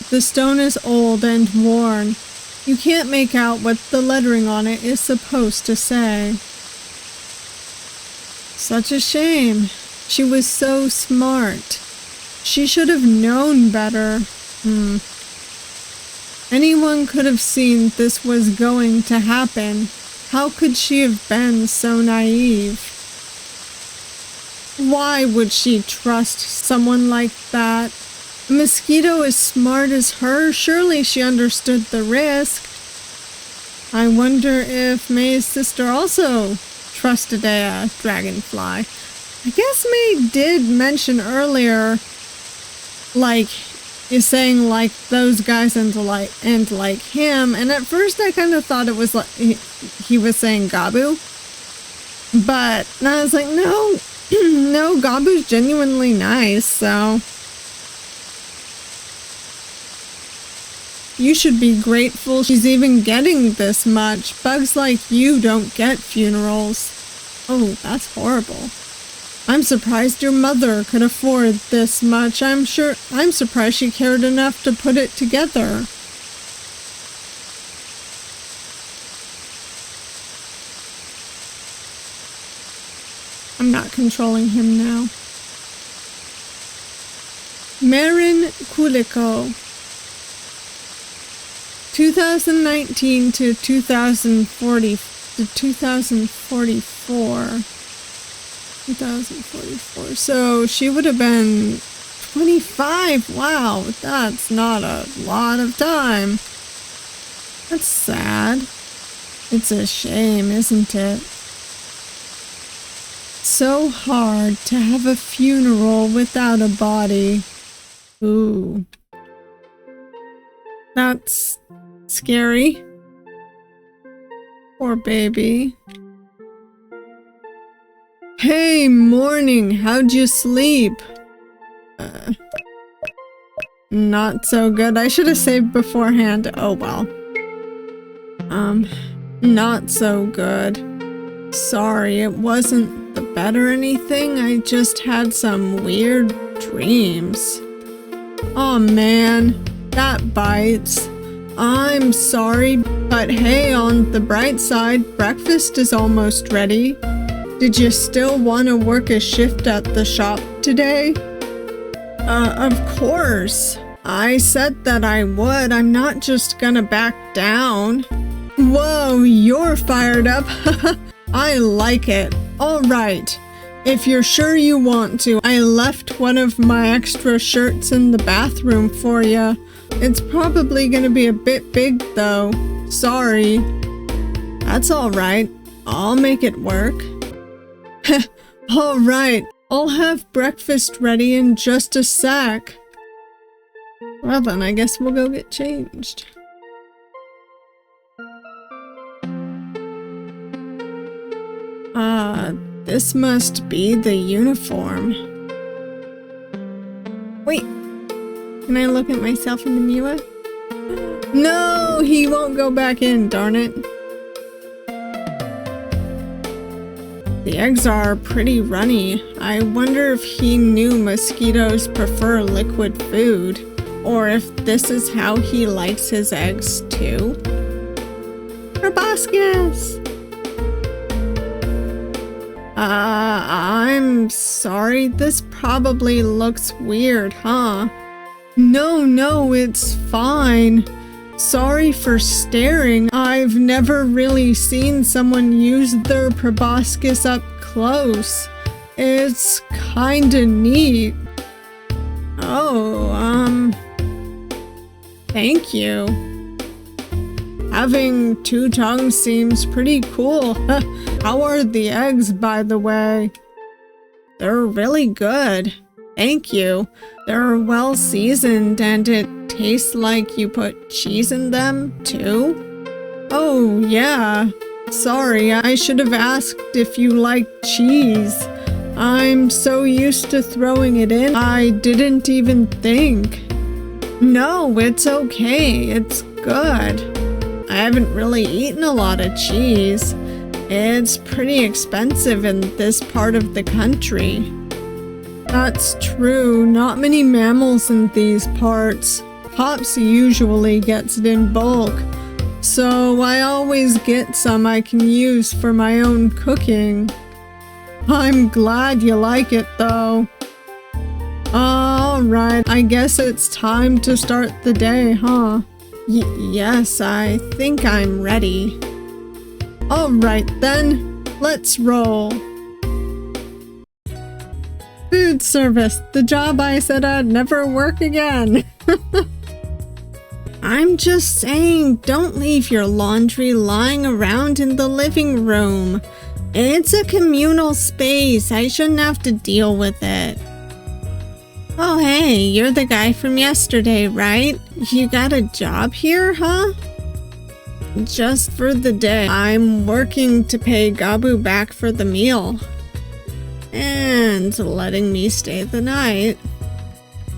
Speaker 1: The stone is old and worn. You can't make out what the lettering on it is supposed to say. Such a shame. She was so smart. She should have known better. Anyone could have seen this was going to happen. How could she have been so naive? Why would she trust someone like that? A mosquito as smart as her, surely she understood the risk. I wonder if May's sister also trusted a dragonfly. I guess May did mention earlier, like, is saying like those guys and like him, and at first I kind of thought it was like he was saying Gabu, but I was like, no, no, Gabu's genuinely nice, so. You should be grateful she's even getting this much. Bugs like you don't get funerals. Oh, that's horrible. I'm surprised your mother could afford this much. I'm surprised she cared enough to put it together. I'm not controlling him now. Marin Kuliko. 2019 to 2040 to 2044. 2044. So she would have been 25. Wow, that's not a lot of time. That's sad. It's a shame, isn't it? So hard to have a funeral without a body. Ooh. That's scary. Poor baby. Hey, morning. How'd you sleep? Not so good. I should have saved beforehand. Oh well. Not so good. Sorry, it wasn't the bed or anything. I just had some weird dreams. Oh man, that bites. I'm sorry, but hey, on the bright side, breakfast is almost ready. Did you still want to work a shift at the shop today? Of course. I said that I would. I'm not just gonna back down. Whoa, you're fired up. I like it. All right. If you're sure you want to, I left one of my extra shirts in the bathroom for you. It's probably gonna be a bit big though. Sorry. That's all right. I'll make it work. All right. I'll have breakfast ready in just a sec. Well then, I guess we'll go get changed. This must be the uniform. Wait, can I look at myself in the mirror? No, he won't go back in, darn it. The eggs are pretty runny. I wonder if he knew mosquitoes prefer liquid food, or if this is how he likes his eggs too. Proboscis! I'm sorry, this probably looks weird, huh? No, it's fine. Sorry for staring. I've never really seen someone use their proboscis up close. It's kinda neat. Oh, thank you. Having two tongues seems pretty cool. How are the eggs, by the way? They're really good. Thank you. They're well seasoned and it tastes like you put cheese in them, too? Oh, yeah. Sorry, I should have asked if you like cheese. I'm so used to throwing it in, I didn't even think. No, it's okay. It's good. I haven't really eaten a lot of cheese. It's pretty expensive in this part of the country. That's true. Not many mammals in these parts. Pops usually gets it in bulk, so I always get some I can use for my own cooking. I'm glad you like it, though. Alright, I guess it's time to start the day, huh? Yes, I think I'm ready. Alright then, let's roll. Food service, the job I said I'd never work again. I'm just saying, don't leave your laundry lying around in the living room. It's a communal space, I shouldn't have to deal with it. Oh hey, you're the guy from yesterday, right? You got a job here, huh? Just for the day. I'm working to pay Gabu back for the meal. And letting me stay the night.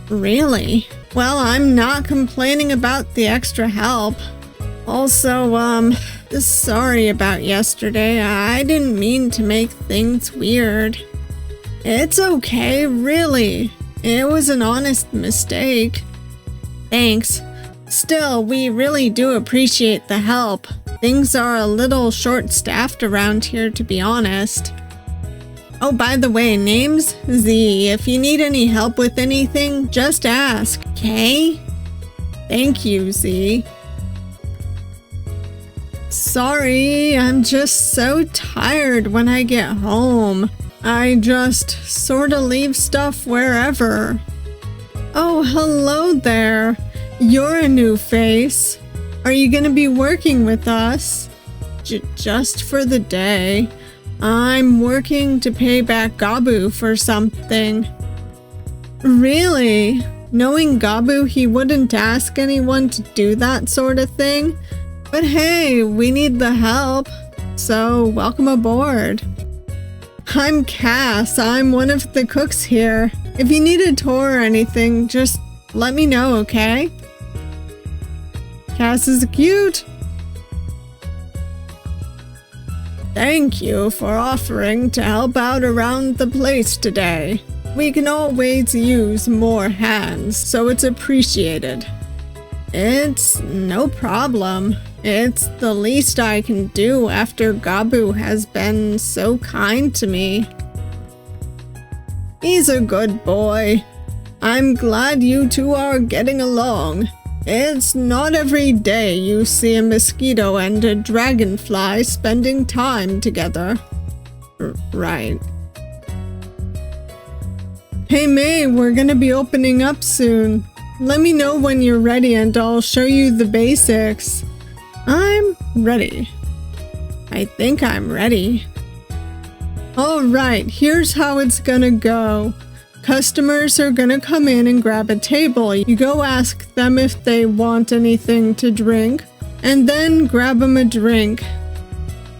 Speaker 1: Really? Well, I'm not complaining about the extra help. Also, sorry about yesterday. I didn't mean to make things weird. It's okay, really. It was an honest mistake. Thanks. Still, we really do appreciate the help. Things are a little short-staffed around here, to be honest. Oh, by the way, name's Z. If you need any help with anything, just ask, okay? Thank you, Z. Sorry, I'm just so tired when I get home. I just sorta leave stuff wherever. Oh, hello there. You're a new face. Are you gonna be working with us? Just for the day. I'm working to pay back Gabu for something. Really? Knowing Gabu, he wouldn't ask anyone to do that sort of thing? But hey, we need the help, so welcome aboard. I'm Cass, I'm one of the cooks here. If you need a tour or anything, just let me know, okay? Cass is cute. Thank you for offering to help out around the place today. We can always use more hands, so it's appreciated. It's no problem. It's the least I can do after Gabu has been so kind to me. He's a good boy. I'm glad you two are getting along. It's not every day you see a mosquito and a dragonfly spending time together. Right. Hey May, we're gonna be opening up soon. Let me know when you're ready and I'll show you the basics. I'm ready. I think I'm ready. Alright, here's how it's gonna go. Customers are gonna come in and grab a table. You go ask them if they want anything to drink, and then grab them a drink.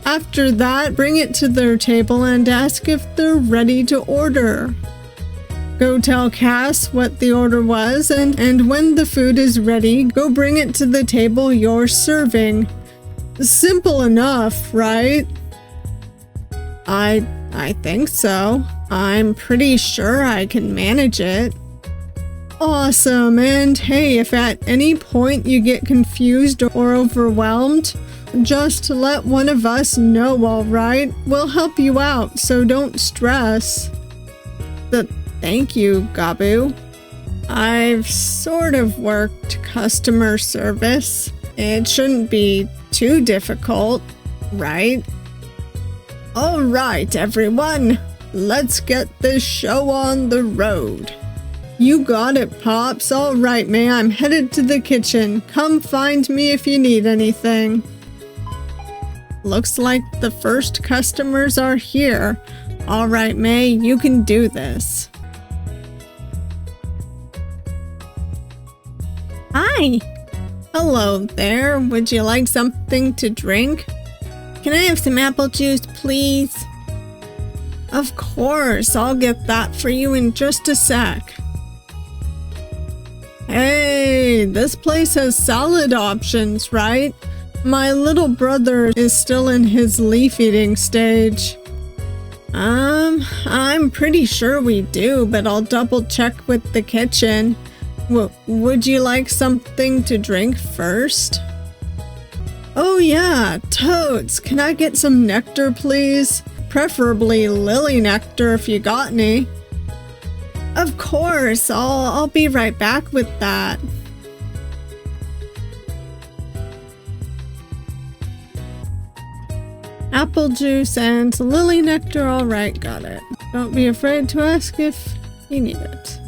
Speaker 1: After that, bring it to their table and ask if they're ready to order. Go tell Cass what the order was, and when the food is ready, go bring it to the table you're serving. Simple enough, right? I think so. I'm pretty sure I can manage it. Awesome, and hey, if at any point you get confused or overwhelmed, just let one of us know, alright? We'll help you out, so don't stress. Thank you, Gabu. I've sort of worked customer service. It shouldn't be too difficult, right? Alright, everyone. Let's get this show on the road. You got it, Pops. Alright, May, I'm headed to the kitchen. Come find me if you need anything. Looks like the first customers are here. Alright, May, you can do this. Hi! Hello there. Would you like something to drink? Can I have some apple juice, please? Of course, I'll get that for you in just a sec. Hey, this place has salad options, right? My little brother is still in his leaf-eating stage. I'm pretty sure we do, but I'll double-check with the kitchen. Would you like something to drink first? Oh yeah, totes. Can I get some nectar, please? Preferably lily nectar if you got any. Of course, I'll be right back with that. Apple juice and lily nectar, alright, got it. Don't be afraid to ask if you need it.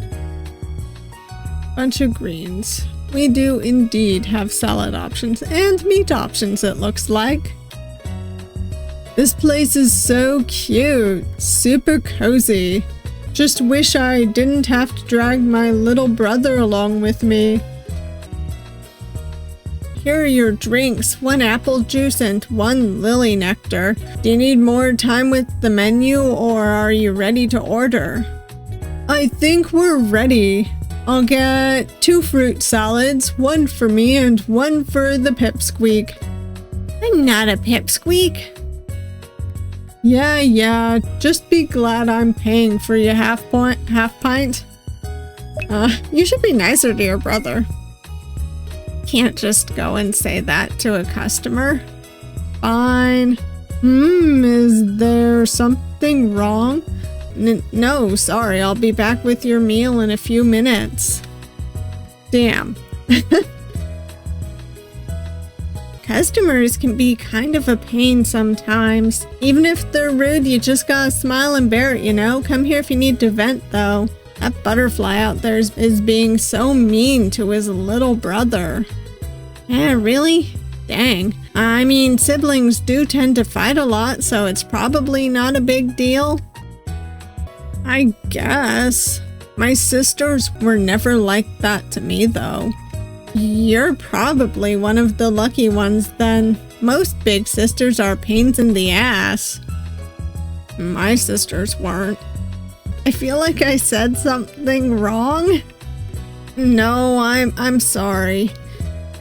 Speaker 1: Bunch of greens. We do indeed have salad options and meat options, it looks like. This place is so cute, super cozy. Just wish I didn't have to drag my little brother along with me. Here are your drinks, 1 apple juice and 1 lily nectar. Do you need more time with the menu or are you ready to order? I think we're ready. I'll get 2 fruit salads, 1 for me and 1 for the pipsqueak.
Speaker 2: I'm not a pipsqueak.
Speaker 1: Yeah, just be glad I'm paying for your half pint. You should be nicer to your brother.
Speaker 2: Can't just go and say that to a customer.
Speaker 1: Fine. Is there something wrong? No, sorry, I'll be back with your meal in a few minutes. Damn.
Speaker 2: Customers can be kind of a pain sometimes.
Speaker 1: Even if they're rude, you just gotta smile and bear it, you know? Come here if you need to vent, though. That butterfly out there is being so mean to his little brother.
Speaker 2: Yeah, really?
Speaker 1: Dang. I mean, siblings do tend to fight a lot, so it's probably not a big deal. I guess. My sisters were never like that to me, though. You're probably one of the lucky ones, then. Most big sisters are pains in the ass. My sisters weren't. I feel like I said something wrong. No, I'm sorry.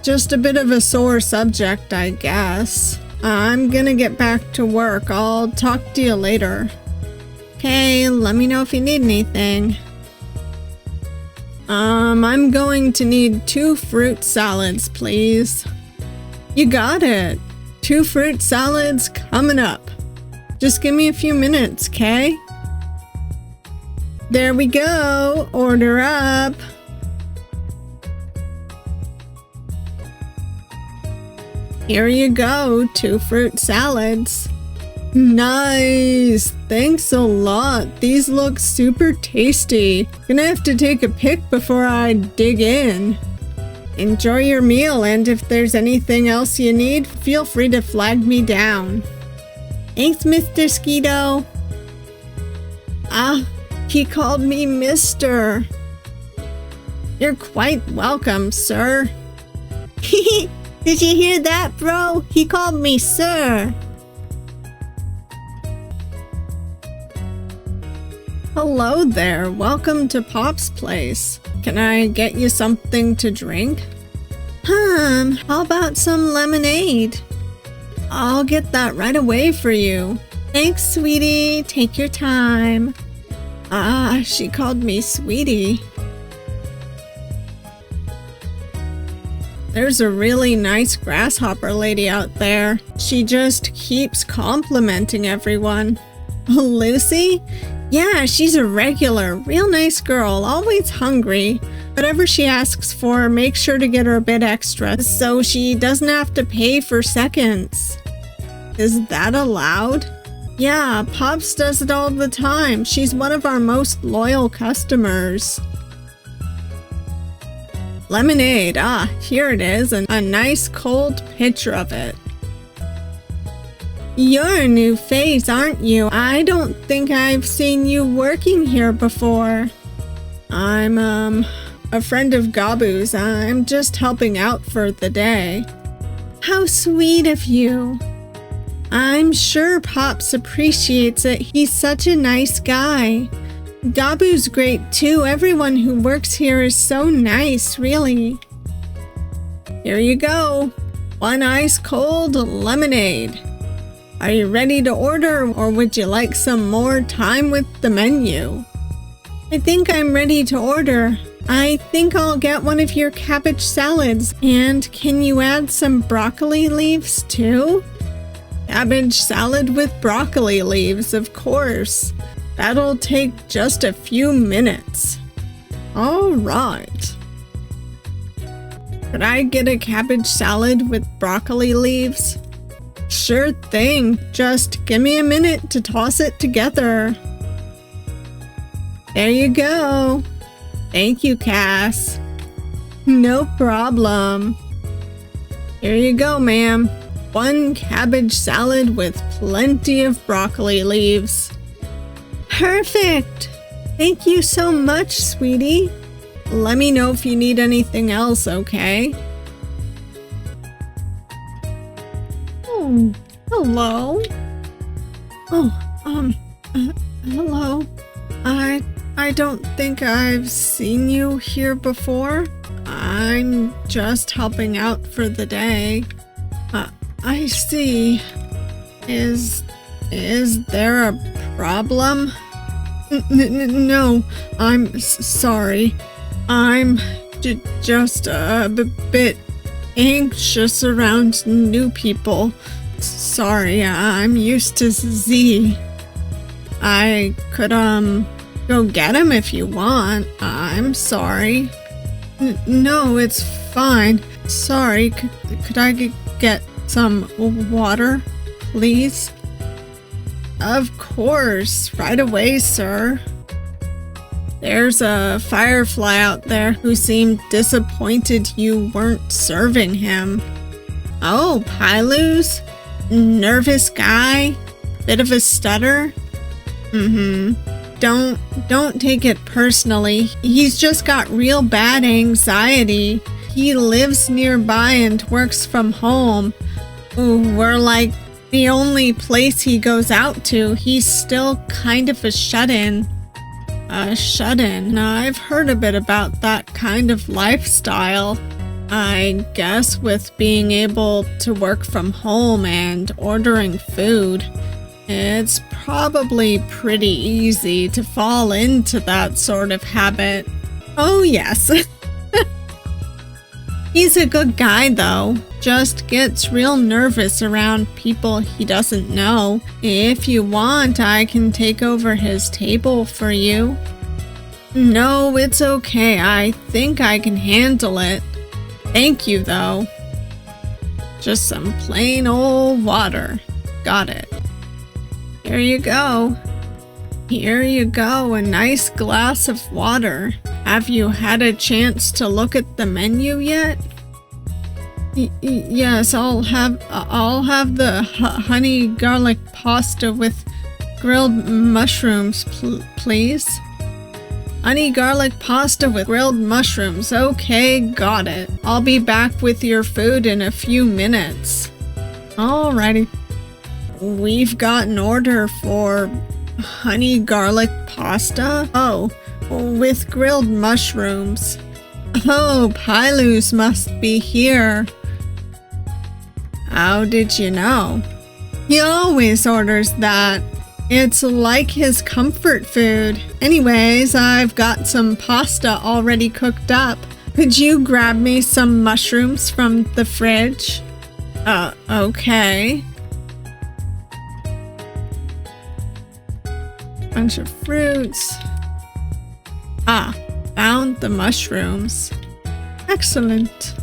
Speaker 1: Just a bit of a sore subject, I guess. I'm gonna get back to work. I'll talk to you later.
Speaker 2: Okay, let me know if you need anything.
Speaker 1: I'm going to need 2 fruit salads, please. You got it. 2 fruit salads coming up. Just give me a few minutes, okay? There we go. Order up. Here you go, 2 fruit salads. Nice! Thanks a lot. These look super tasty. Gonna have to take a pic before I dig in. Enjoy your meal, and if there's anything else you need, feel free to flag me down.
Speaker 2: Thanks, Mr. Mosquito.
Speaker 1: He called me Mr.
Speaker 2: You're quite welcome, sir. Did you hear that, bro? He called me sir.
Speaker 1: Hello there. Welcome to Pop's place. Can I get you something to drink?
Speaker 2: How about some lemonade?
Speaker 1: I'll get that right away for you.
Speaker 2: Thanks, sweetie. Take your time.
Speaker 1: She called me sweetie. There's a really nice grasshopper lady out there. She just keeps complimenting everyone.
Speaker 2: Lucy? Yeah, she's a regular, real nice girl, always hungry.
Speaker 1: Whatever she asks for, make sure to get her a bit extra so she doesn't have to pay for seconds. Is that allowed? Yeah, Pops does it all the time. She's one of our most loyal customers. Lemonade, here it is, and a nice cold pitcher of it.
Speaker 2: You're a new face, aren't you? I don't think I've seen you working here before.
Speaker 1: I'm, a friend of Gabu's. I'm just helping out for the day.
Speaker 2: How sweet of you. I'm sure Pops appreciates it. He's such a nice guy. Gabu's great too. Everyone who works here is so nice, really.
Speaker 1: Here you go. 1 ice cold lemonade. Are you ready to order, or would you like some more time with the menu?
Speaker 2: I think I'm ready to order. I think I'll get one of your cabbage salads. And can you add some broccoli leaves too?
Speaker 1: Cabbage salad with broccoli leaves, of course. That'll take just a few minutes. All right. Could I get a cabbage salad with broccoli leaves? Sure thing. Just give me a minute to toss it together. There you go. Thank you, Cass. No problem. Here you go, ma'am. 1 cabbage salad with plenty of broccoli leaves.
Speaker 2: Perfect. Thank you so much, sweetie.
Speaker 1: Let me know if you need anything else, okay? Hello? Hello. I don't think I've seen you here before. I'm just helping out for the day. I see. Is there a problem? No, I'm sorry. I'm just a bit anxious around new people. Sorry, I'm used to Z. I could, go get him if you want. I'm sorry. No, it's fine. Sorry, could I get some water, please? Of course, right away, sir. There's a firefly out there who seemed disappointed you weren't serving him. Oh, Pilus? Nervous guy? Bit of a stutter? Don't take it personally. He's just got real bad anxiety. He lives nearby and works from home. We're like the only place he goes out to. He's still kind of a shut-in. A shut-in? I've heard a bit about that kind of lifestyle. I guess with being able to work from home and ordering food, it's probably pretty easy to fall into that sort of habit. Oh yes. He's a good guy though, just gets real nervous around people he doesn't know. If you want, I can take over his table for you. No, it's okay. I think I can handle it. Thank you though. Just some plain old water. Got it. Here you go. Here you go, a nice glass of water. Have you had a chance to look at the menu yet? Yes, I'll have the honey garlic pasta with grilled mushrooms, please. Honey garlic pasta with grilled mushrooms. Okay, got it. I'll be back with your food in a few minutes. Alrighty. We've got an order for honey garlic pasta. Oh, with grilled mushrooms. Oh, Pilus must be here. How did you know? He always orders that. It's like his comfort food. Anyways, I've got some pasta already cooked up. Could you grab me some mushrooms from the fridge? Okay. Bunch of fruits. Ah, found the mushrooms. Excellent.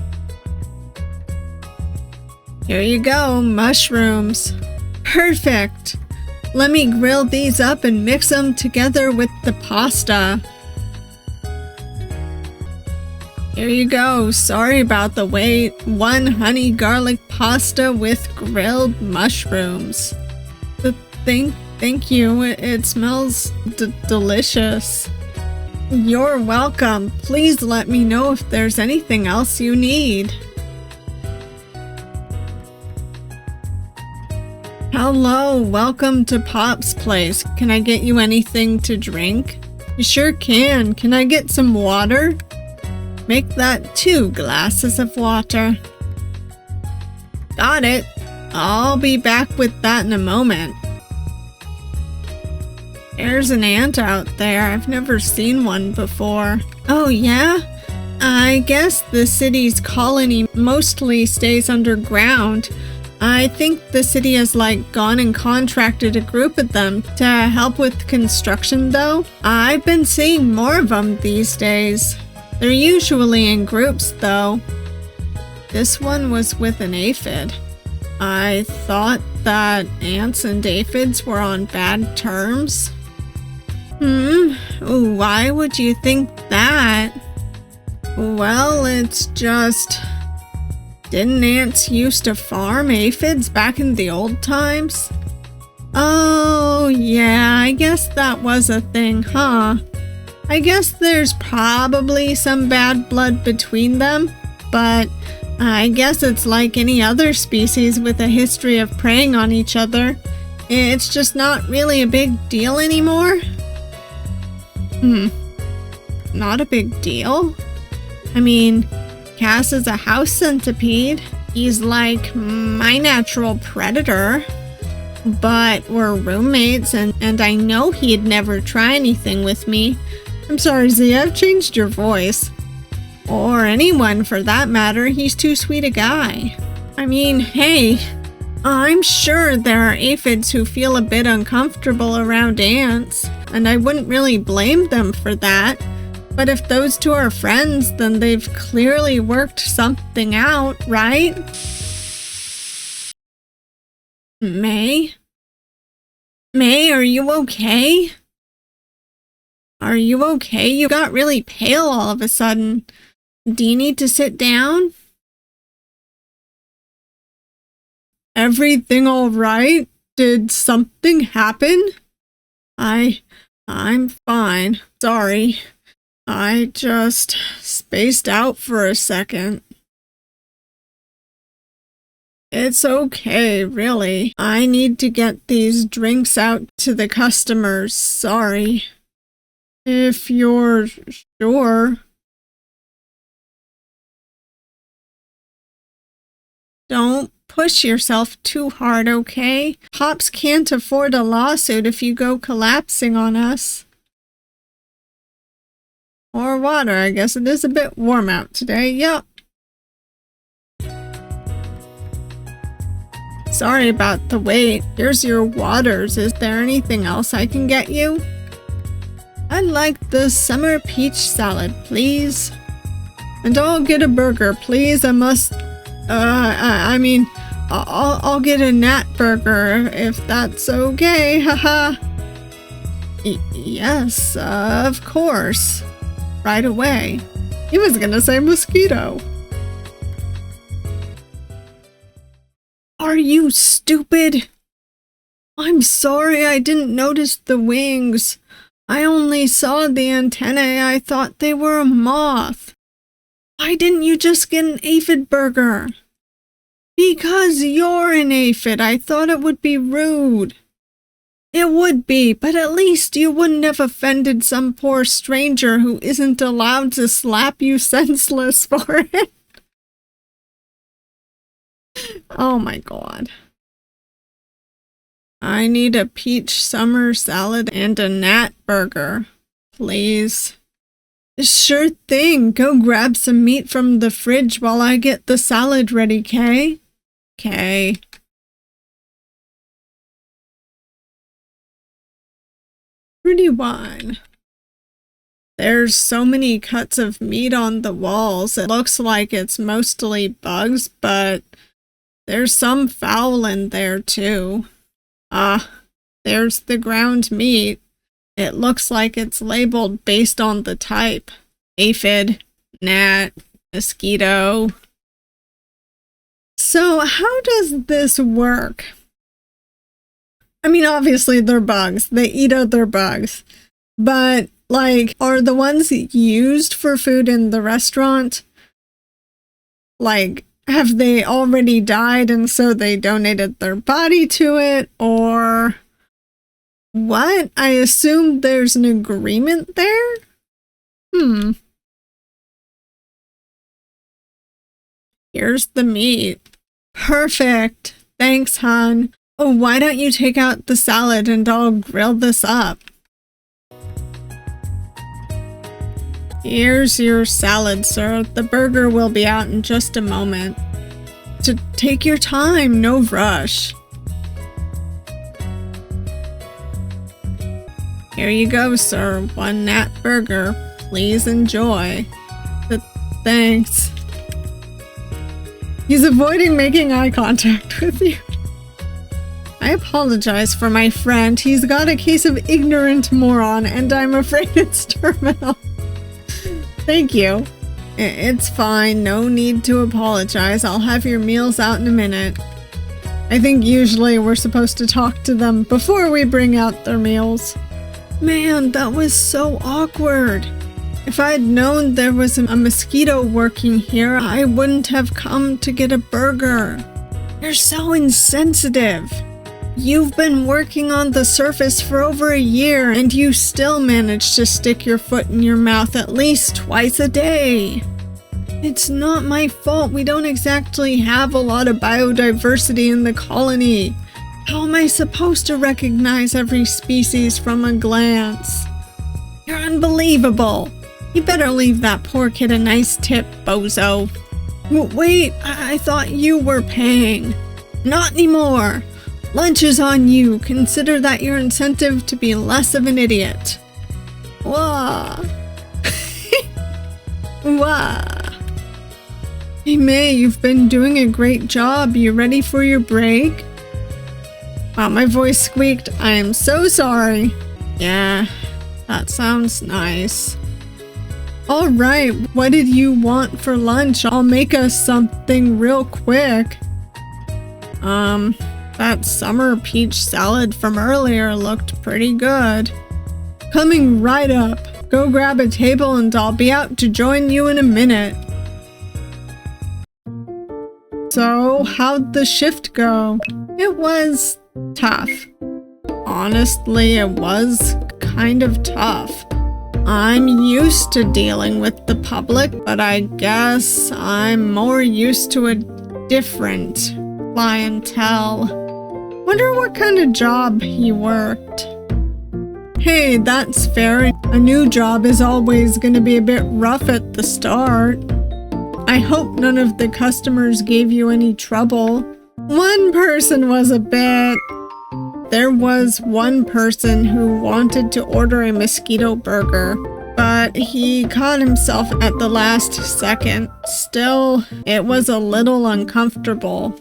Speaker 1: Here you go, mushrooms. Perfect. Let me grill these up and mix them together with the pasta. Here you go. Sorry about the wait. 1 honey garlic pasta with grilled mushrooms. Thank you. It smells delicious. You're welcome. Please let me know if there's anything else you need. Hello, welcome to Pop's place. Can I get you anything to drink? You sure can. Can I get some water? Make that 2 glasses of water. Got it. I'll be back with that in a moment. There's an ant out there. I've never seen one before. Oh yeah? I guess the city's colony mostly stays underground. I think the city has gone and contracted a group of them to help with construction though. I've been seeing more of them these days. They're usually in groups though. This one was with an aphid. I thought that ants and aphids were on bad terms. Why would you think that? Well, it's just... Didn't ants used to farm aphids back in the old times? Oh, yeah, I guess that was a thing, huh? I guess there's probably some bad blood between them, but I guess it's like any other species with a history of preying on each other. It's just not really a big deal anymore.
Speaker 2: Not a big deal. I mean, Cass is a house centipede. He's like my natural predator. But we're roommates, and I know he'd never try anything with me.
Speaker 1: I'm sorry, Z, I've changed your voice.
Speaker 2: Or anyone for that matter. He's too sweet a guy. I mean, hey, I'm sure there are aphids who feel a bit uncomfortable around ants, and I wouldn't really blame them for that. But if those two are friends, then they've clearly worked something out, right? May? May, are you okay? Are you okay? You got really pale all of a sudden. Do you need to sit down?
Speaker 1: Everything all right? Did something happen?
Speaker 2: I'm fine. Sorry. I just spaced out for a second. It's okay, really. I need to get these drinks out to the customers. Sorry.
Speaker 1: If you're sure.
Speaker 2: Don't push yourself too hard, okay? Pops can't afford a lawsuit if you go collapsing on us.
Speaker 1: Or water, I guess. It is a bit warm out today. Yup.
Speaker 2: Sorry about the wait. Here's your waters. Is there anything else I can get you?
Speaker 1: I'd like the summer peach salad, please. And I'll get a burger, please. I'll get a gnat burger, if that's okay, haha.
Speaker 2: Yes, of course. Right away.
Speaker 1: He was gonna say mosquito.
Speaker 2: Are you stupid? I'm sorry, I didn't notice the wings. I only saw the antennae. I thought they were a moth. Why didn't you just get an aphid burger? Because you're an aphid. I thought it would be rude. It would be, but at least you wouldn't have offended some poor stranger who isn't allowed to slap you senseless for it. Oh my god. I need a peach summer salad and a gnat burger, please. Sure thing. Go grab some meat from the fridge while I get the salad ready, Kay? Kay. Pretty wine. There's so many cuts of meat on the walls. It looks like it's mostly bugs, but there's some fowl in there too. There's the ground meat. It looks like it's labeled based on the type. Aphid, gnat, mosquito.
Speaker 1: So how does this work? I mean, obviously they're bugs. They eat other bugs. But, like, are the ones used for food in the restaurant, like, have they already died and so they donated their body to it? Or what? I assume there's an agreement there?
Speaker 2: Here's the meat. Perfect. Thanks, hon. Oh, why don't you take out the salad and I'll grill this up? Here's your salad, sir. The burger will be out in just a moment. Take your time, no rush. Here you go, sir. One gnat burger. Please enjoy. Thanks.
Speaker 1: He's avoiding making eye contact with you.
Speaker 2: I apologize for my friend. He's got a case of ignorant moron, and I'm afraid it's terminal. Thank you. It's fine. No need to apologize. I'll have your meals out in a minute.
Speaker 1: I think usually we're supposed to talk to them before we bring out their meals.
Speaker 2: Man, that was so awkward. If I'd known there was a mosquito working here, I wouldn't have come to get a burger. You're so insensitive. You've been working on the surface for over a year and you still manage to stick your foot in your mouth at least twice a day. It's not my fault. We don't exactly have a lot of biodiversity in the colony. How am I supposed to recognize every species from a glance? You're unbelievable. You better leave that poor kid a nice tip, bozo. Wait, I thought you were paying. Not anymore. Lunch is on you. Consider that your incentive to be less of an idiot. Wah. Wah. Hey May, you've been doing a great job. You ready for your break? Wow, my voice squeaked. I am so sorry. Yeah, that sounds nice. Alright, what did you want for lunch? I'll make us something real quick. That summer peach salad from earlier looked pretty good. Coming right up. Go grab a table and I'll be out to join you in a minute. So, how'd the shift go? It was tough. Honestly, it was kind of tough. I'm used to dealing with the public, but I guess I'm more used to a different clientele. Wonder what kind of job he worked. Hey, that's fair. A new job is always gonna be a bit rough at the start. I hope none of the customers gave you any trouble. One person was a bit... There was one person who wanted to order a Mosquito burger, but he caught himself at the last second. Still, it was a little uncomfortable.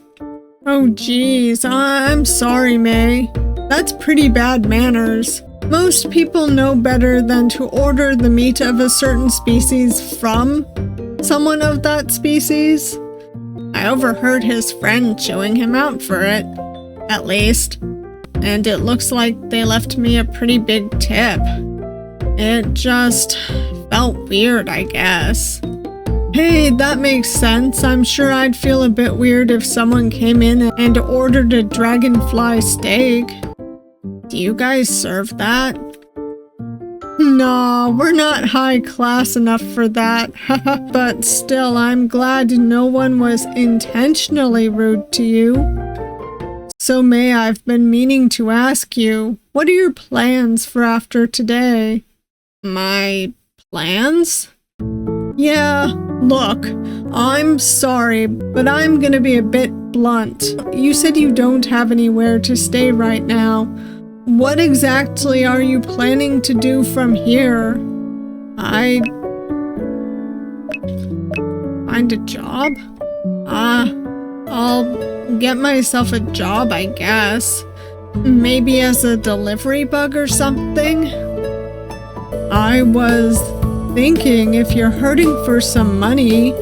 Speaker 2: Oh geez, I'm sorry, May. That's pretty bad manners. Most people know better than to order the meat of a certain species from someone of that species. I overheard his friend chewing him out for it, at least. And it looks like they left me a pretty big tip. It just felt weird, I guess. Hey, that makes sense. I'm sure I'd feel a bit weird if someone came in and ordered a dragonfly steak. Do you guys serve that? No, we're not high class enough for that. But still, I'm glad no one was intentionally rude to you. So May, I've been meaning to ask you, what are your plans for after today? My plans? Yeah, look, I'm sorry, but I'm gonna be a bit blunt. You said you don't have anywhere to stay right now. What exactly are you planning to do from here? Find a job? I'll get myself a job, I guess. Maybe as a delivery bug or something? I was thinking, if you're hurting for some money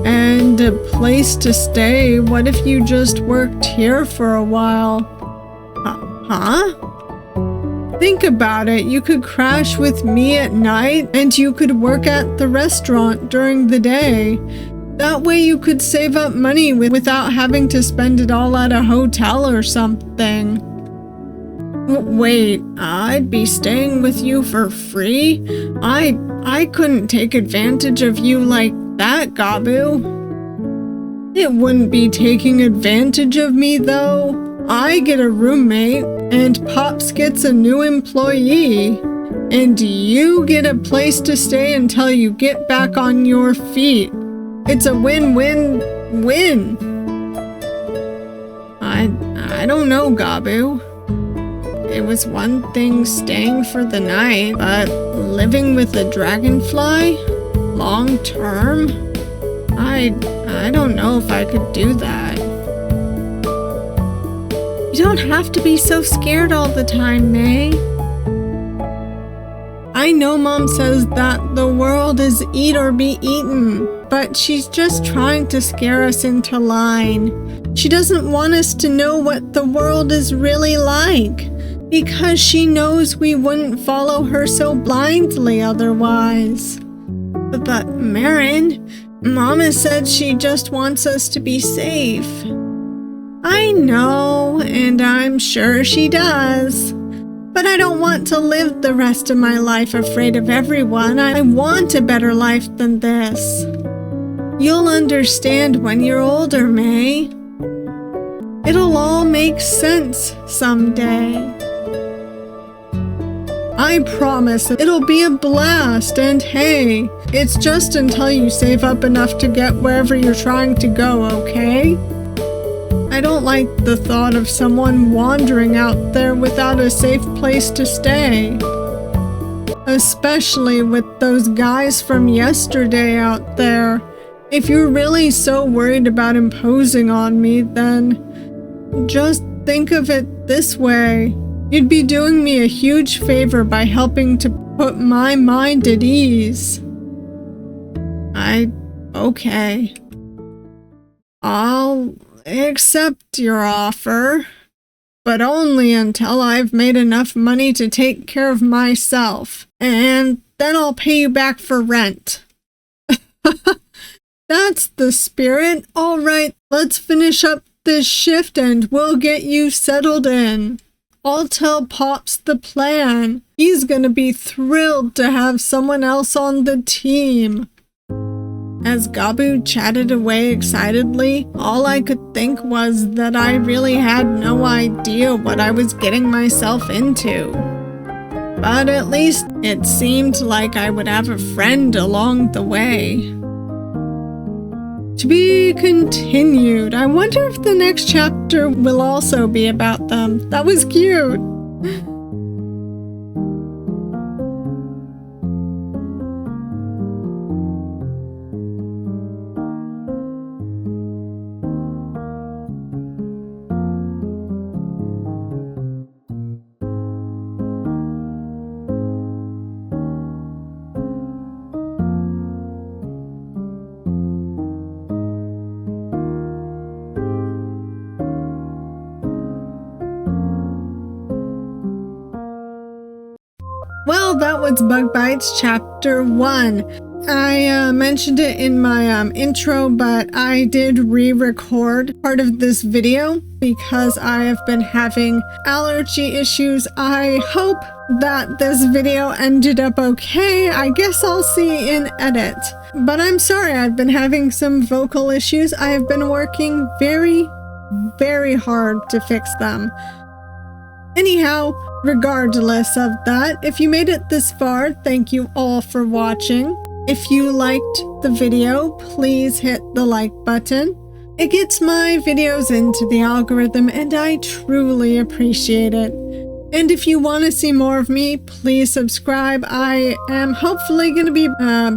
Speaker 2: and a place to stay, what if you just worked here for a while? Huh? Think about it. You could crash with me at night and you could work at the restaurant during the day. That way you could save up money without having to spend it all at a hotel or something. Wait, I'd be staying with you for free? I couldn't take advantage of you like that, Gabu. It wouldn't be taking advantage of me though. I get a roommate, and Pops gets a new employee, and you get a place to stay until you get back on your feet. It's a win-win-win. I don't know, Gabu. It was one thing staying for the night, but living with a dragonfly long term? I don't know if I could do that. You don't have to be so scared all the time, May. I know Mom says that the world is eat or be eaten, but she's just trying to scare us into line. She doesn't want us to know what the world is really like, because she knows we wouldn't follow her so blindly otherwise. But Marin, Mama said she just wants us to be safe. I know, and I'm sure she does. But I don't want to live the rest of my life afraid of everyone. I want a better life than this. You'll understand when you're older, May. It'll all make sense someday. I promise it'll be a blast, and hey, it's just until you save up enough to get wherever you're trying to go, okay? I don't like the thought of someone wandering out there without a safe place to stay. Especially with those guys from yesterday out there. If you're really so worried about imposing on me, then just think of it this way. You'd be doing me a huge favor by helping to put my mind at ease. Okay. I'll accept your offer, but only until I've made enough money to take care of myself, and then I'll pay you back for rent. That's the spirit. All right, let's finish up this shift and we'll get you settled in. I'll tell Pops the plan. He's gonna be thrilled to have someone else on the team. As Gabu chatted away excitedly, all I could think was that I really had no idea what I was getting myself into. But at least it seemed like I would have a friend along the way. To be continued. I wonder if the next chapter will also be about them. That was cute. Well, that was Bug Bites Chapter 1. I mentioned it in my intro, but I did re-record part of this video because I have been having allergy issues. I hope that this video ended up okay. I guess I'll see in edit. But I'm sorry, I've been having some vocal issues. I have been working very, very hard to fix them. Anyhow, regardless of that, if you made it this far, thank you all for watching. If you liked the video, please hit the like button. It gets my videos into the algorithm and I truly appreciate it. And if you want to see more of me, please subscribe. I am hopefully going to be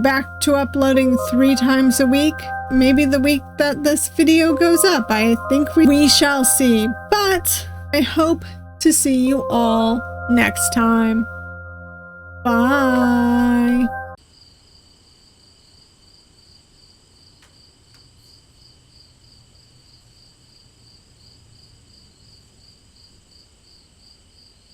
Speaker 2: back to uploading 3 times a week. Maybe the week that this video goes up. I think we shall see. But I hope to see you all next time. Bye.